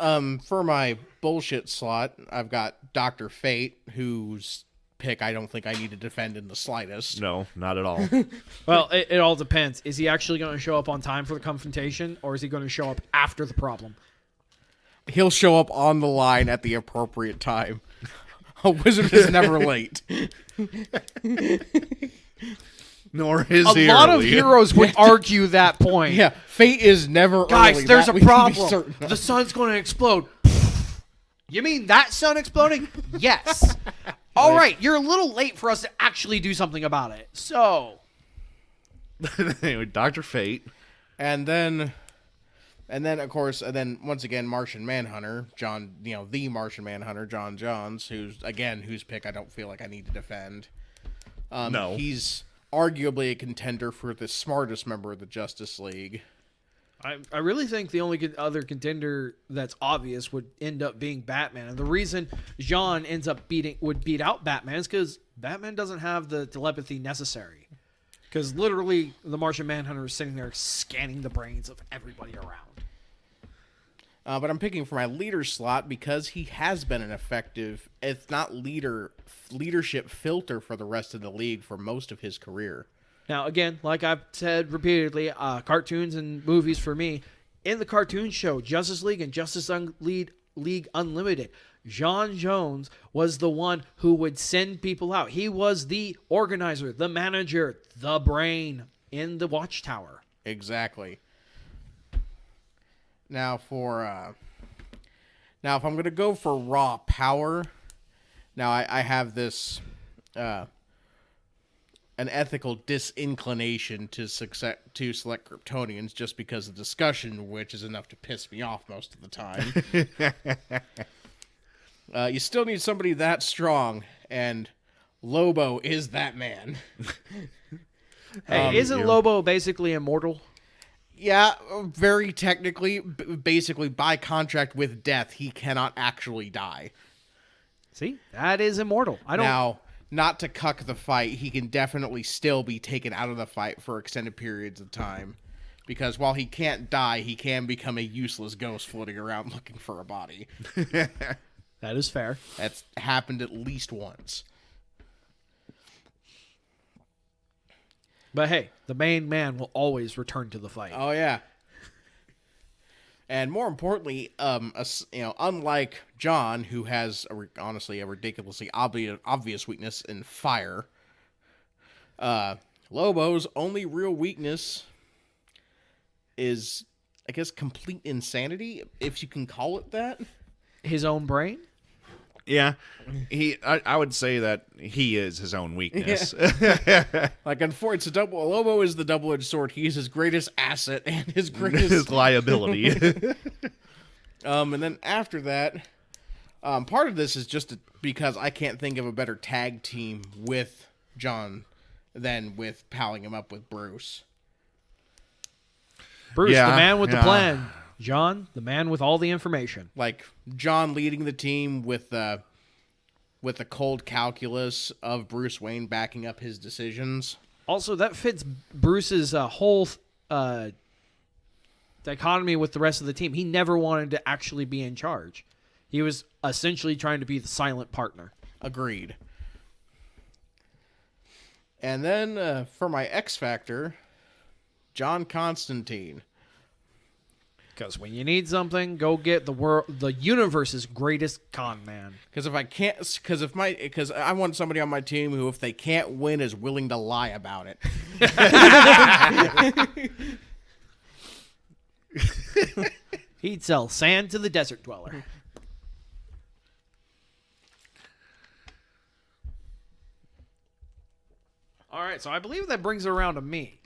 for my bullshit slot, I've got Dr. Fate, whose pick I don't think I need to defend in the slightest. No, not at all. Well, it all depends. Is he actually going to show up on time for the confrontation, or is he going to show up after the problem? He'll show up on the line at the appropriate time. A wizard is never late. Nor is A he lot of early. heroes would argue that point. Yeah, Fate is never Guys, early. there's That a we can be problem. certain of. The sun's going to explode. You mean that sun exploding? Yes. All right, you're a little late for us to actually do something about it. So, Anyway, Dr. Fate. And then once again, Martian Manhunter, the Martian Manhunter, John Johns, whose pick I don't feel like I need to defend. No. He's arguably a contender for the smartest member of the Justice League. I really think the only other contender that's obvious would end up being Batman. And the reason Jean would beat out Batman is because Batman doesn't have the telepathy necessary. Because literally, the Martian Manhunter is sitting there scanning the brains of everybody around. But I'm picking for my leader slot because he has been an effective, if not leadership filter for the rest of the league for most of his career. Now, again, like I've said repeatedly, cartoons and movies for me, in the cartoon show, Justice League and League Unlimited, John Jones was the one who would send people out. He was the organizer, the manager, the brain in the Watchtower. Exactly. Now if I'm going to go for raw power, now I have this an ethical disinclination to select Kryptonians just because of discussion, which is enough to piss me off most of the time. You still need somebody that strong, and Lobo is that man. Hey, isn't Lobo basically immortal? Yeah, very technically, basically by contract with death, he cannot actually die. See, that is immortal. Now, not to cuck the fight, he can definitely still be taken out of the fight for extended periods of time. Because while he can't die, he can become a useless ghost floating around looking for a body. That is fair. That's happened at least once. But hey, the main man will always return to the fight. Oh, yeah. And more importantly, unlike John, who has honestly a ridiculously obvious weakness in fire, Lobo's only real weakness is, I guess, complete insanity, if you can call it that. His own brain? Yeah, I would say that he is his own weakness. Like, Lobo is the double-edged sword. He is his greatest asset and his greatest His liability. And then after that, part of this is just because I can't think of a better tag team with John than with palling him up with Bruce. Bruce, Yeah, the man with the yeah. plan. John, the man with all the information. Like John leading the team with the cold calculus of Bruce Wayne backing up his decisions. Also, that fits Bruce's whole dichotomy with the rest of the team. He never wanted to actually be in charge. He was essentially trying to be the silent partner. Agreed. And then for my X Factor, John Constantine. Because when you need something, go get the universe's greatest con man. Because I want somebody on my team who, if they can't win, is willing to lie about it. He'd sell sand to the desert dweller. All right, so I believe that brings it around to me.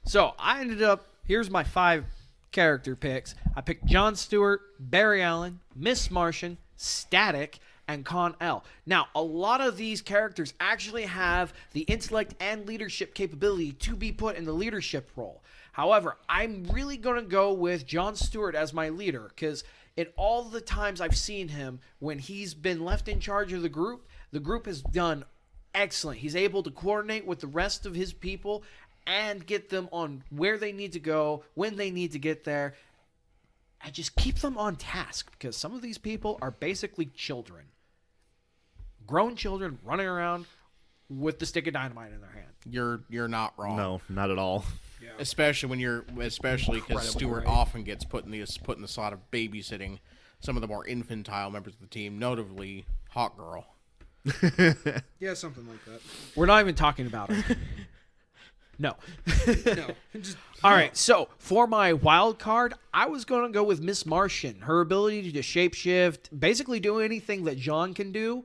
So I ended up, here's my 5 character picks. I picked Jon Stewart, Barry Allen, Miss Martian, Static, and Con-El. Now, a lot of these characters actually have the intellect and leadership capability to be put in the leadership role. However, I'm really going to go with Jon Stewart as my leader because in all the times I've seen him, when he's been left in charge of the group has done excellent. He's able to coordinate with the rest of his people and get them on where they need to go, when they need to get there, and just keep them on task because some of these people are basically children. Grown children running around with the stick of dynamite in their hand. You're not wrong. No, not at all. Especially because Stewart often gets put in the slot of babysitting some of the more infantile members of the team, notably Hawk Girl. Yeah, something like that. We're not even talking about her. No. No, just All right, so for my wild card, I was going to go with Miss Martian. Her ability to shapeshift, basically do anything that John can do.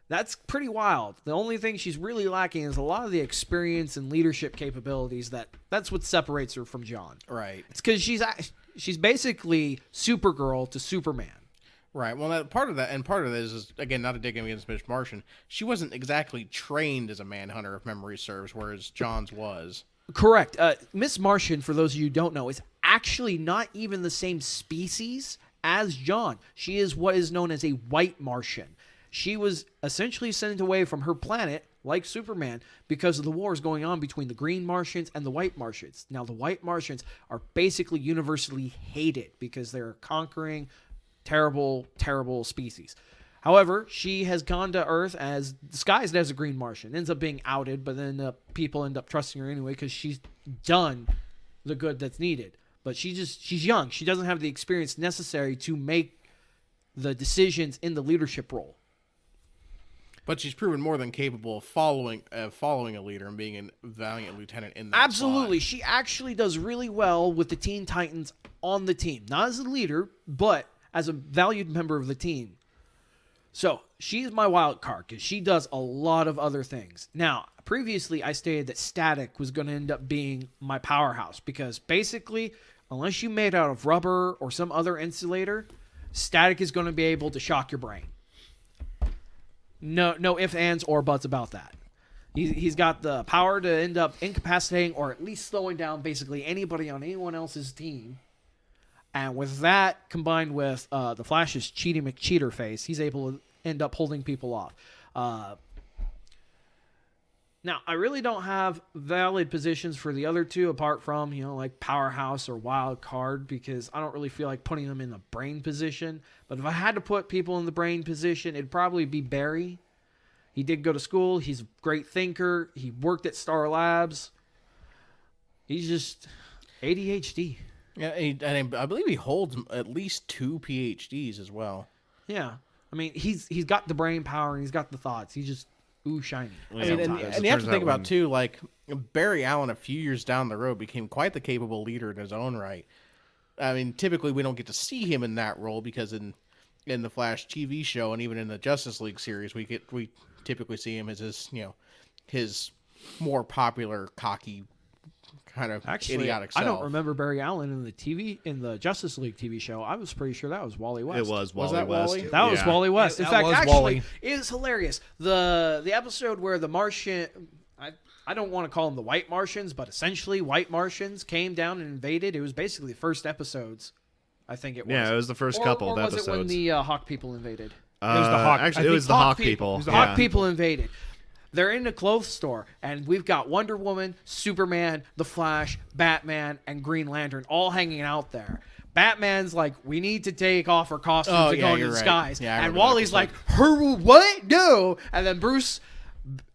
That's pretty wild. The only thing she's really lacking is a lot of the experience and leadership capabilities. That's what separates her from John. Right. It's because she's basically Supergirl to Superman. Right. Well, part of that is again not a dig against Miss Martian. She wasn't exactly trained as a manhunter, if memory serves, whereas John's was. Correct. Miss Martian, for those of you who don't know, is actually not even the same species as John. She is what is known as a white Martian. She was essentially sent away from her planet, like Superman, because of the wars going on between the Green Martians and the White Martians. Now, the White Martians are basically universally hated because they're conquering terrible, terrible species. However, she has gone to Earth as disguised as a Green Martian. Ends up being outed, but then people end up trusting her anyway because she's done the good that's needed. But she's young. She doesn't have the experience necessary to make the decisions in the leadership role. But she's proven more than capable of following a leader and being a valiant lieutenant in that Absolutely. slot. She actually does really well with the Teen Titans on the team. Not as a leader, but as a valued member of the team. So, she's my wild card because she does a lot of other things. Now, previously I stated that Static was going to end up being my powerhouse because basically, unless you made out of rubber or some other insulator, Static is going to be able to shock your brain. No ifs, ands, or buts about that. He's got the power to end up incapacitating or at least slowing down basically anybody on anyone else's team. And with that, combined with the Flash's Cheaty McCheater face, he's able to end up holding people off. Now, I really don't have valid positions for the other two apart from, like Powerhouse or Wild Card because I don't really feel like putting them in the brain position. But if I had to put people in the brain position, it'd probably be Barry. He did go to school. He's a great thinker. He worked at Star Labs. He's just ADHD. Yeah, and I believe he holds at least 2 PhDs as well. Yeah. I mean, he's got the brain power and he's got the thoughts. He's just shiny. I mean, and you have to think about too, like Barry Allen a few years down the road became quite the capable leader in his own right. I mean, typically we don't get to see him in that role because in the Flash TV show and even in the Justice League series, we typically see him as his more popular, cocky kind of Actually, idiotic I self. don't remember Barry Allen in the Justice League TV show. I was pretty sure that was Wally West. It was Wally that West. Wally? That was Wally West. Yeah, In that fact, was actually, Wally. it is hilarious. The episode where the Martian, I don't want to call them the White Martians, but essentially White Martians came down and invaded. It was basically the first episodes, I think it was. Yeah, it was the first couple of was episodes. it when the Hawk people invaded? It was the Hawk. Actually, I it was think the Hawk Pe- people. It was the yeah. Hawk people invaded. They're in a clothes store, and we've got Wonder Woman, Superman, The Flash, Batman, and Green Lantern all hanging out there. Batman's like, we need to take off our costumes Oh, and yeah, go into you're the right. skies. Yeah, I and remember Wally's that like, her what? No. And then Bruce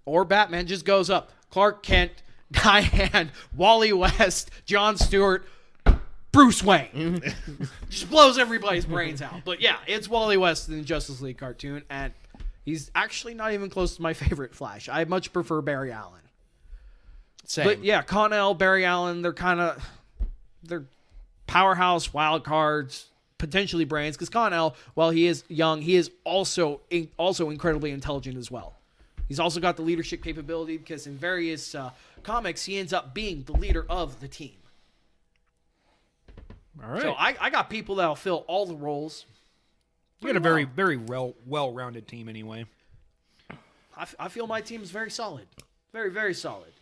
or Batman just goes up. Clark Kent, Diane, Wally West, Jon Stewart, Bruce Wayne. Just blows everybody's brains out. But yeah, it's Wally West in the Justice League cartoon, and he's actually not even close to my favorite Flash. I much prefer Barry Allen. Same. But yeah, Connell, Barry Allen, they're powerhouse wild cards, potentially brains. Because Connell, while he is young, he is also incredibly intelligent as well. He's also got the leadership capability because in various comics, he ends up being the leader of the team. All right. So I got people that'll fill all the roles. We got a very, very well-rounded team anyway. I feel my team is very solid, very, very solid.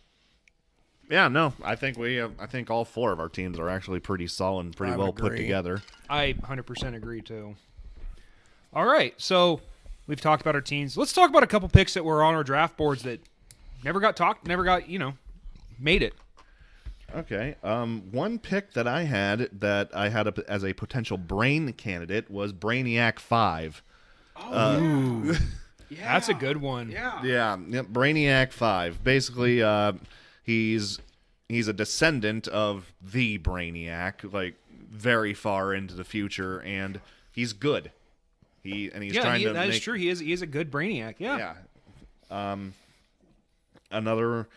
Yeah, no, I think I think all four of our teams are actually pretty solid and pretty I well would put agree. together. I 100% agree too. All right, so we've talked about our teams. Let's talk about a couple picks that were on our draft boards that never got made it. Okay. One pick that I had as a potential brain candidate was Brainiac 5. Yeah, That's a good one. Yeah. Yeah, Brainiac 5. Basically, he's a descendant of the Brainiac, like very far into the future, and he's good. He's trying to that make is true. He is a good Brainiac. Yeah. Yeah. Another,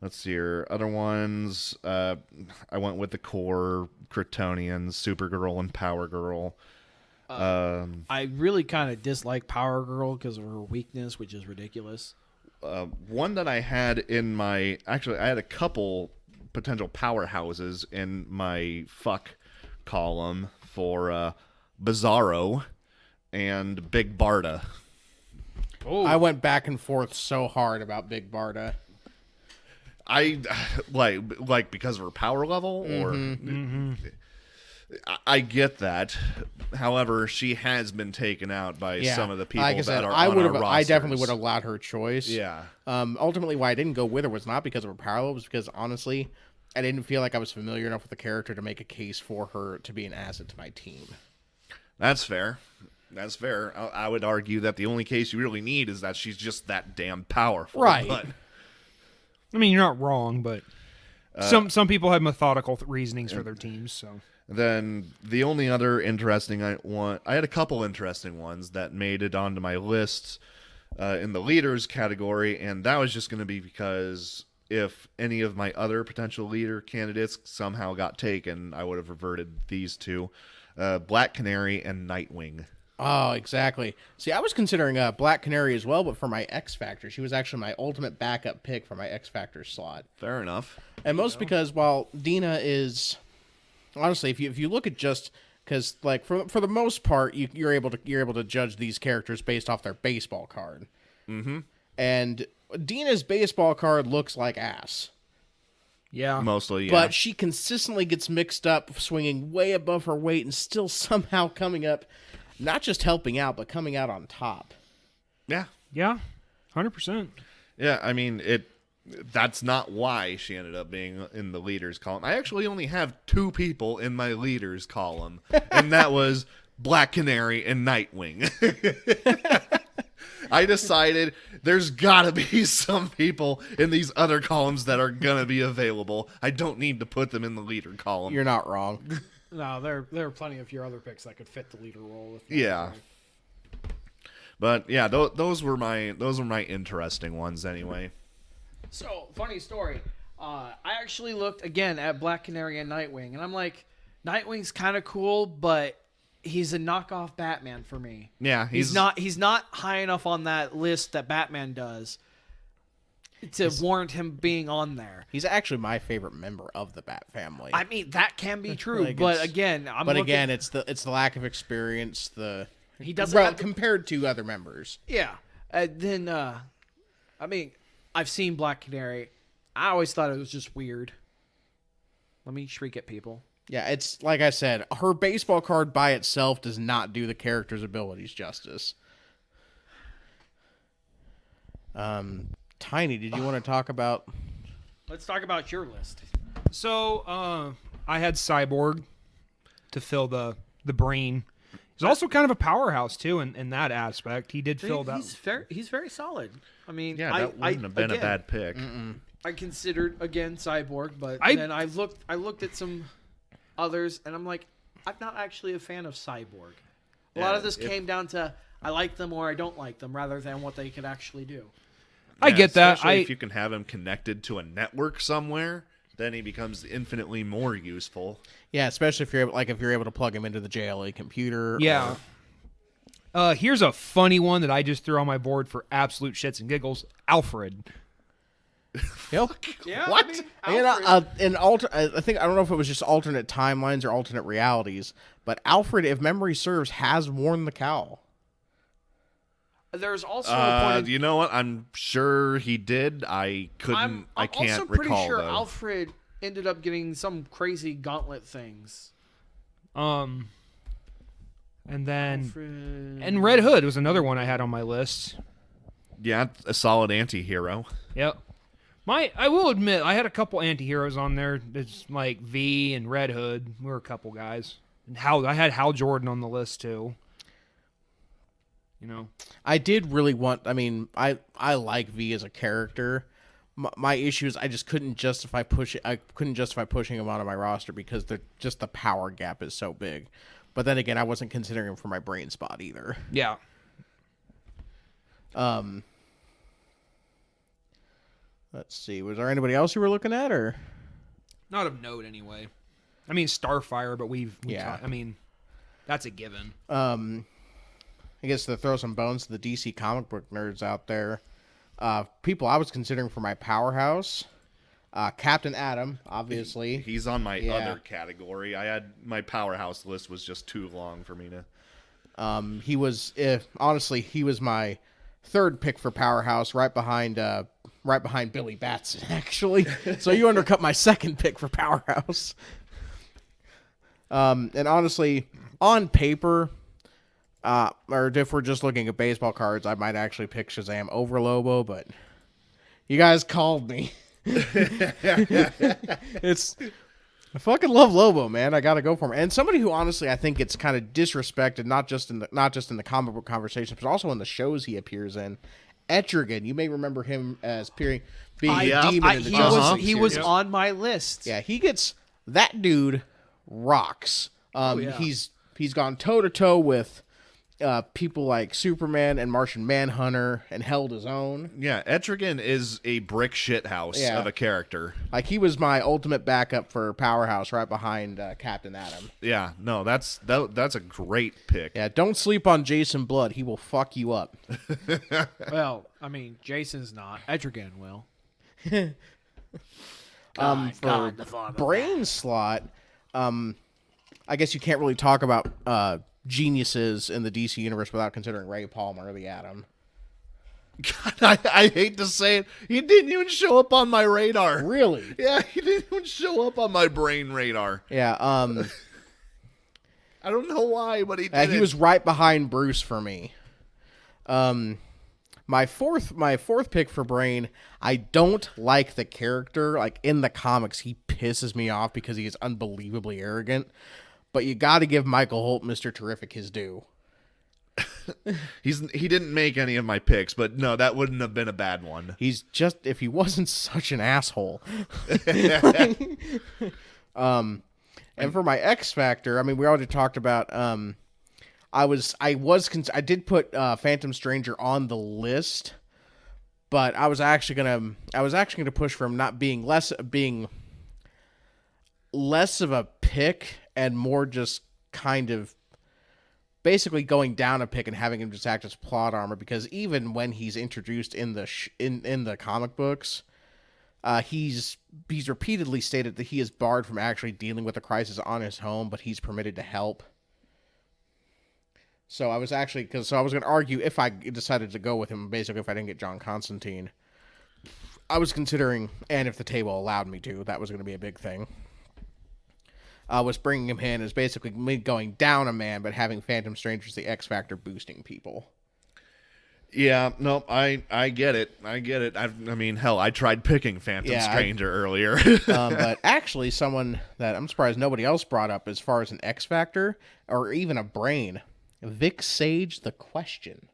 let's see here. Other ones, I went with the core Kryptonians, Supergirl and Power Girl. I really kind of dislike Power Girl because of her weakness, which is ridiculous. One that I had I had a couple potential powerhouses in my fuck column for Bizarro and Big Barda. I went back and forth so hard about Big Barda. I like because of her power level, or I get that. However, she has been taken out by some of the people like I said, that are I on would our have. rosters. I definitely would have allowed her choice. Yeah. Ultimately, why I didn't go with her was not because of her power level, it was because honestly, I didn't feel like I was familiar enough with the character to make a case for her to be an asset to my team. That's fair. That's fair. I would argue that the only case you really need is that she's just that damn powerful. Right. But I mean, you're not wrong, but some people have methodical reasonings for their teams. So then the only other interesting I had a couple interesting ones that made it onto my list in the leaders category, and that was just going to be because if any of my other potential leader candidates somehow got taken, I would have reverted these two, Black Canary and Nightwing. Oh, exactly. See, I was considering Black Canary as well, but for my X Factor, she was actually my ultimate backup pick for my X Factor slot. Fair enough. And most because while Dina is honestly, if you look at just because like for the most part, you're able to judge these characters based off their baseball card. Mm-hmm. And Dina's baseball card looks like ass. yeah, Mostly, yeah. But she consistently gets mixed up, swinging way above her weight, and still somehow coming up, not just helping out, but coming out on top. yeah. 100%. Yeah, I mean, that's not why she ended up being in the leaders column. I actually only have two people in my leaders column, and that was Black Canary and Nightwing. I decided there's gotta be some people in these other columns that are gonna be available. I don't need to put them in the leader column. You're not wrong. No, there are plenty of your other picks that could fit the leader role. Yeah. But yeah, those were my interesting ones anyway. So, funny story. I actually looked again at Black Canary and Nightwing, and I'm like, Nightwing's kind of cool, but he's a knockoff Batman for me. Yeah, He's not high enough on that list that Batman does. to warrant him being on there. He's actually my favorite member of the Bat family. I mean, that can be true, Like, but it's- again, it's the lack of experience. He doesn't have to- compared to other members. Yeah. Then, I mean, I've seen Black Canary. I always thought it was just weird. Let me shriek at people. Yeah, it's like I said, her baseball card by itself does not do the character's abilities justice. Tiny, did you want to talk about? Let's talk about your list. So I had Cyborg to fill the brain. He's also kind of a powerhouse too in that aspect. He did fill that. He's very solid. I mean, Yeah, that wouldn't have been a bad pick. I considered again Cyborg, but then I looked at some others, and I'm like, I'm not actually a fan of Cyborg. A lot of this came down to I like them or I don't like them, rather than what they could actually do. I get that. Especially if you can have him connected to a network somewhere, then he becomes infinitely more useful. Yeah, especially if you're able to plug him into the JLA computer. Yeah. Here's a funny one that I just threw on my board for absolute shits and giggles. Alfred. Yep. Yeah, What? I mean, I think I don't know if it was just alternate timelines or alternate realities, but Alfred, if memory serves, has worn the cowl. there's also a point. You know what? I'm sure he did. I couldn't. I can't also pretty recall sure though. Alfred ended up getting some crazy gauntlet things. And then Alfred. and Red Hood was another one I had on my list. Yeah, a solid anti-hero. Yep. I will admit I had a couple anti-heroes on there. It's like V and Red Hood. We were a couple guys. And I had Hal Jordan on the list too. You know. I did really want. I mean, I like V as a character. My issue is I just couldn't justify pushing him out of my roster because the power gap is so big. But then again, I wasn't considering him for my brain spot either. Yeah. Let's see. Was there anybody else you were looking at, or? Not of note anyway. I mean Starfire, but Yeah. I mean, that's a given. I guess to throw some bones to the DC comic book nerds out there. People I was considering for my powerhouse. Captain Atom, obviously. He's on my Yeah. other category. I had my powerhouse list was just too long for me to. He was he was my third pick for powerhouse, right behind Billy Batson, actually. So you undercut my second pick for powerhouse. And honestly, on paper, or if we're just looking at baseball cards, I might actually pick Shazam over Lobo, but you guys called me. I fucking love Lobo, man. I gotta go for him. And somebody who honestly I think gets kind of disrespected, not just in the comic book conversations, but also in the shows he appears in. Etrigan, you may remember him as being a demon in the Justice League He was series. on my list. Yeah, that dude rocks. Yeah. He's gone toe to toe with people like Superman and Martian Manhunter and held his own. Yeah, Etrigan is a brick shithouse Yeah. of a character. Like he was my ultimate backup for powerhouse, right behind Captain Atom. Yeah, no, that's a great pick. Yeah, don't sleep on Jason Blood. He will fuck you up. Well, I mean, Jason's not. Etrigan will. For brain slot, I guess you can't really talk about geniuses in the DC universe without considering Ray Palmer, the Atom. God, I hate to say it. He didn't even show up on my radar. Really? Yeah, he didn't even show up on my brain radar. Yeah. I don't know why, but he did. He was right behind Bruce for me. My fourth pick for Brain, I don't like the character. Like in the comics, he pisses me off because he is unbelievably arrogant. But you got to give Michael Holt, Mr. Terrific, his due. He didn't make any of my picks, but no, that wouldn't have been a bad one. He's just, if he wasn't such an asshole. And for my X Factor, I mean, we already talked about. I did put Phantom Stranger on the list, but I was actually gonna push for him not being less of a pick and more just kind of basically going down a pick and having him just act as plot armor, because even when he's introduced in the in the comic books, he's repeatedly stated that he is barred from actually dealing with the crisis on his own, but he's permitted to help. So I was going to argue, if I decided to go with him, basically if I didn't get John Constantine, I was considering, and if the table allowed me to, that was going to be a big thing. Was bringing him in as basically me going down a man, but having Phantom Stranger's the X Factor boosting people. Yeah, no, I get it. I mean, hell, I tried picking Phantom Stranger earlier. But actually, someone that I'm surprised nobody else brought up as far as an X Factor or even a brain, Vic Sage, the Question.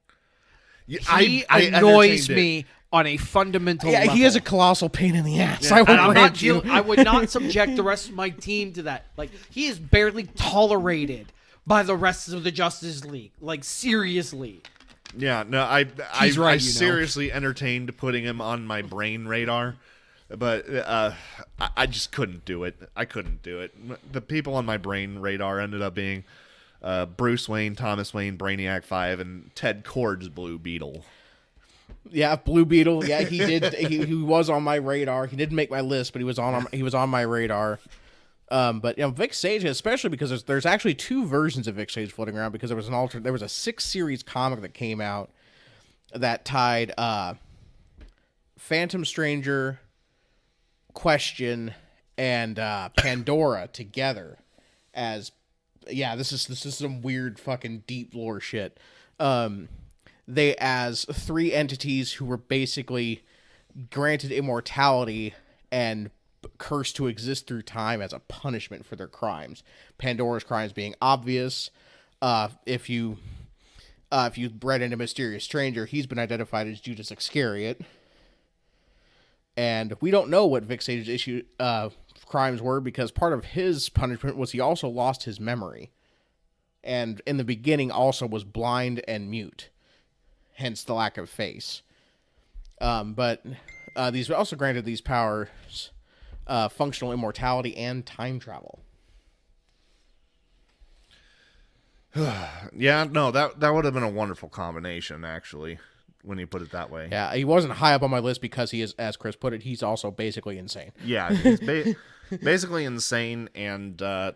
Yeah, He I annoys entertained me on a fundamental Yeah, level. he is a colossal pain in the ass. Yeah, I And will I'm grant you. I would not subject the rest of my team to that. Like, he is barely tolerated by the rest of the Justice League. Like, seriously. Yeah, no, I seriously entertained putting him on my brain radar, but I just couldn't do it. I couldn't do it. The people on my brain radar ended up being Bruce Wayne, Thomas Wayne, Brainiac 5, and Ted Kord's Blue Beetle. Yeah, Blue Beetle. Yeah, he did. he was on my radar. He didn't make my list, but he was on my radar. But Vic Sage, especially because there's actually two versions of Vic Sage floating around, because there was there was a 6-series comic that came out that tied Phantom Stranger, Question, and Pandora together as this is some weird fucking deep lore shit. They as 3 entities who were basically granted immortality and cursed to exist through time as a punishment for their crimes. Pandora's crimes being obvious. If you bred into Mysterious Stranger, he's been identified as Judas Iscariot. And we don't know what Vic Sage's crimes were, because part of his punishment was he also lost his memory. And in the beginning also was blind and mute. Hence the lack of face. But these also granted these powers functional immortality and time travel. Yeah, no, that would have been a wonderful combination, actually, when you put it that way. Yeah, he wasn't high up on my list because he is, as Chris put it, he's also basically insane. Yeah, he's basically insane, and I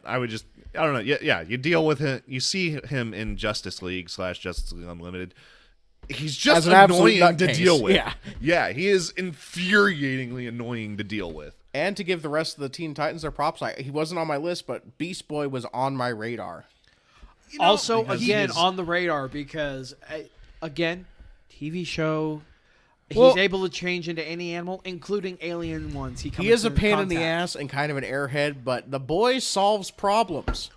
don't know. Yeah, you deal with him. You see him in Justice League / Justice League Unlimited. He's just annoying to deal with. Yeah, he is infuriatingly annoying to deal with. And to give the rest of the Teen Titans their props, he wasn't on my list, but Beast Boy was on my radar. Also, again, on the radar, because, again, TV show, he's able to change into any animal, including alien ones. He is a pain in the ass and kind of an airhead, but the boy solves problems.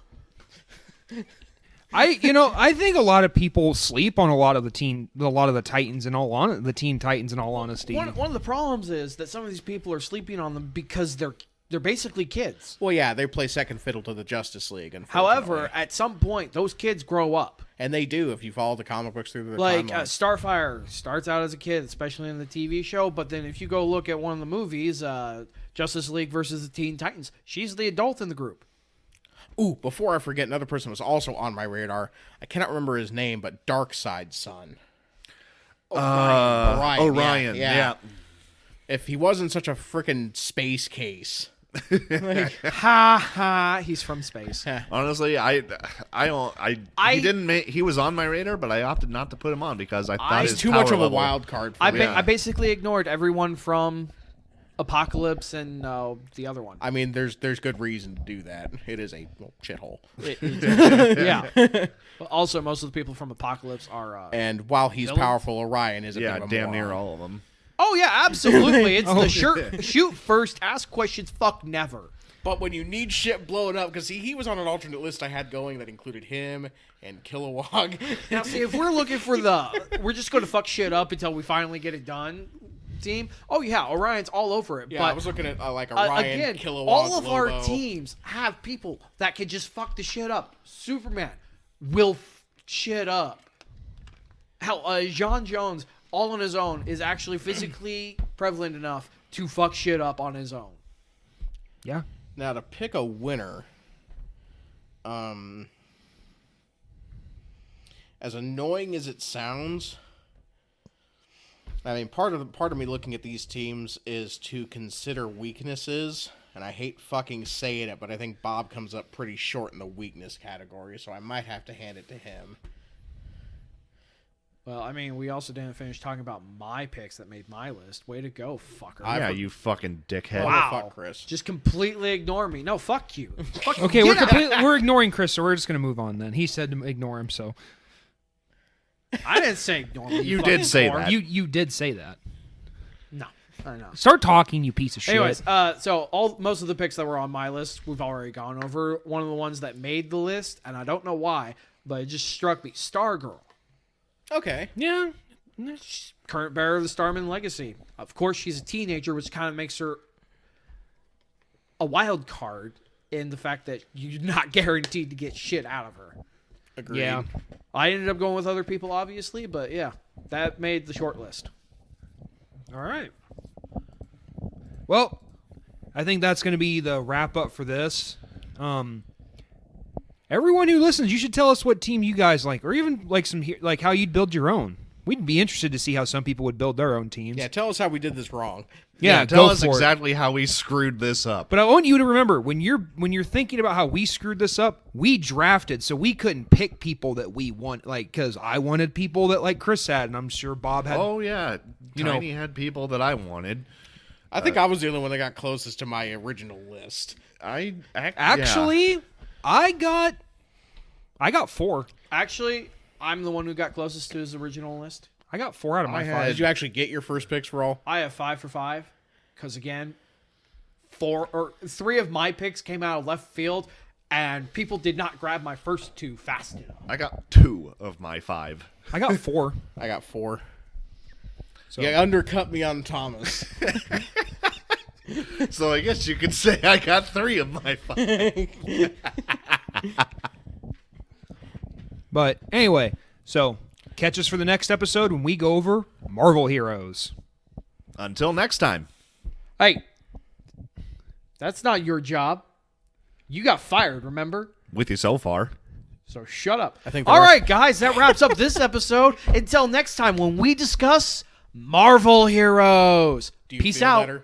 I think a lot of people sleep on a lot of the Teen Titans in all honesty. One of the problems is that some of these people are sleeping on them because they're basically kids. Well, yeah, they play second fiddle to the Justice League. However, at some point, those kids grow up. And they do, if you follow the comic books through the timeline. Starfire starts out as a kid, especially in the TV show, but then if you go look at one of the movies, Justice League versus the Teen Titans, she's the adult in the group. Ooh, before I forget, another person was also on my radar. I cannot remember his name, but Darkseid's son. Orion. Yeah. If he wasn't such a freaking space case. He's from space. Honestly, he was on my radar, but I opted not to put him on because I thought he's too much of a wild card for me. I basically ignored everyone from Apocalypse and the other one. I mean, there's good reason to do that. It is a shithole. Yeah. Also, most of the people from Apocalypse are. And while he's villains? Powerful, Orion is a bit of a damn moron. near all of them. Oh yeah, absolutely. It's the shoot first, ask questions, fuck never. But when you need shit blowing up, because he was on an alternate list I had going that included him and Kilowog. Now, see, if we're looking for we're just going to fuck shit up until we finally get it done. Team. Oh yeah, Orion's all over it. Yeah, but I was looking at like Orion, again, Kilowog, all of Lobo. our teams have people that can just fuck the shit up. Superman will shit up. Hell, John Jones, all on his own, is actually physically prevalent enough to fuck shit up on his own. Yeah. Now to pick a winner, as annoying as it sounds, I mean, part of me looking at these teams is to consider weaknesses, and I hate fucking saying it, but I think Bob comes up pretty short in the weakness category, so I might have to hand it to him. Well, I mean, we also didn't finish talking about my picks that made my list. Way to go, fucker. Yeah, you fucking dickhead. Wow. Fuck Chris. Just completely ignore me. No, fuck you. Fuck Okay, you. we're ignoring Chris, so we're just gonna move on. Then he said to ignore him, so I didn't say ignore me. You fucking did say whore. that. you did say that. No, I know. Start talking, you piece of shit. Anyways, so most of the picks that were on my list, we've already gone over. One of the ones that made the list, and I don't know why, but it just struck me. Stargirl. Okay. yeah, Current bearer of the Starman legacy. Of course, she's a teenager, which kind of makes her a wild card in the fact that you're not guaranteed to get shit out of her. Agreed. yeah. I ended up going with other people, obviously, but yeah, that made the short list. All right. Well, I think that's going to be the wrap up for this. Everyone who listens, you should tell us what team you guys like, or even like how you'd build your own. We'd be interested to see how some people would build their own teams. Yeah, tell us how we did this wrong. Yeah, Tell go us for it. exactly how we screwed this up. But I want you to remember when you're thinking about how we screwed this up, we drafted, so we couldn't pick people that we want, like, because I wanted people that like Chris had, and I'm sure Bob had. Oh yeah, You know- Tiny had people that I wanted. I think I was the only one that got closest to my original list. Actually, I got 4. Actually, I'm the one who got closest to his original list. I got 4 out of my I 5. had- Did you actually get your first picks for all? I have 5 for 5, because again, 3 of my picks came out of left field, and people did not grab my first 2 fast enough. I got 2 of my 5. I got 4. I got 4. So You undercut me on Thomas. So I guess you could say I got 3 of my 5. But anyway, so catch us for the next episode when we go over Marvel heroes. Until next time. Hey, that's not your job. You got fired, remember? With you so far. So shut up. I think All right, guys, that wraps up this episode. Until next time when we discuss Marvel heroes. Do you Peace feel out. better?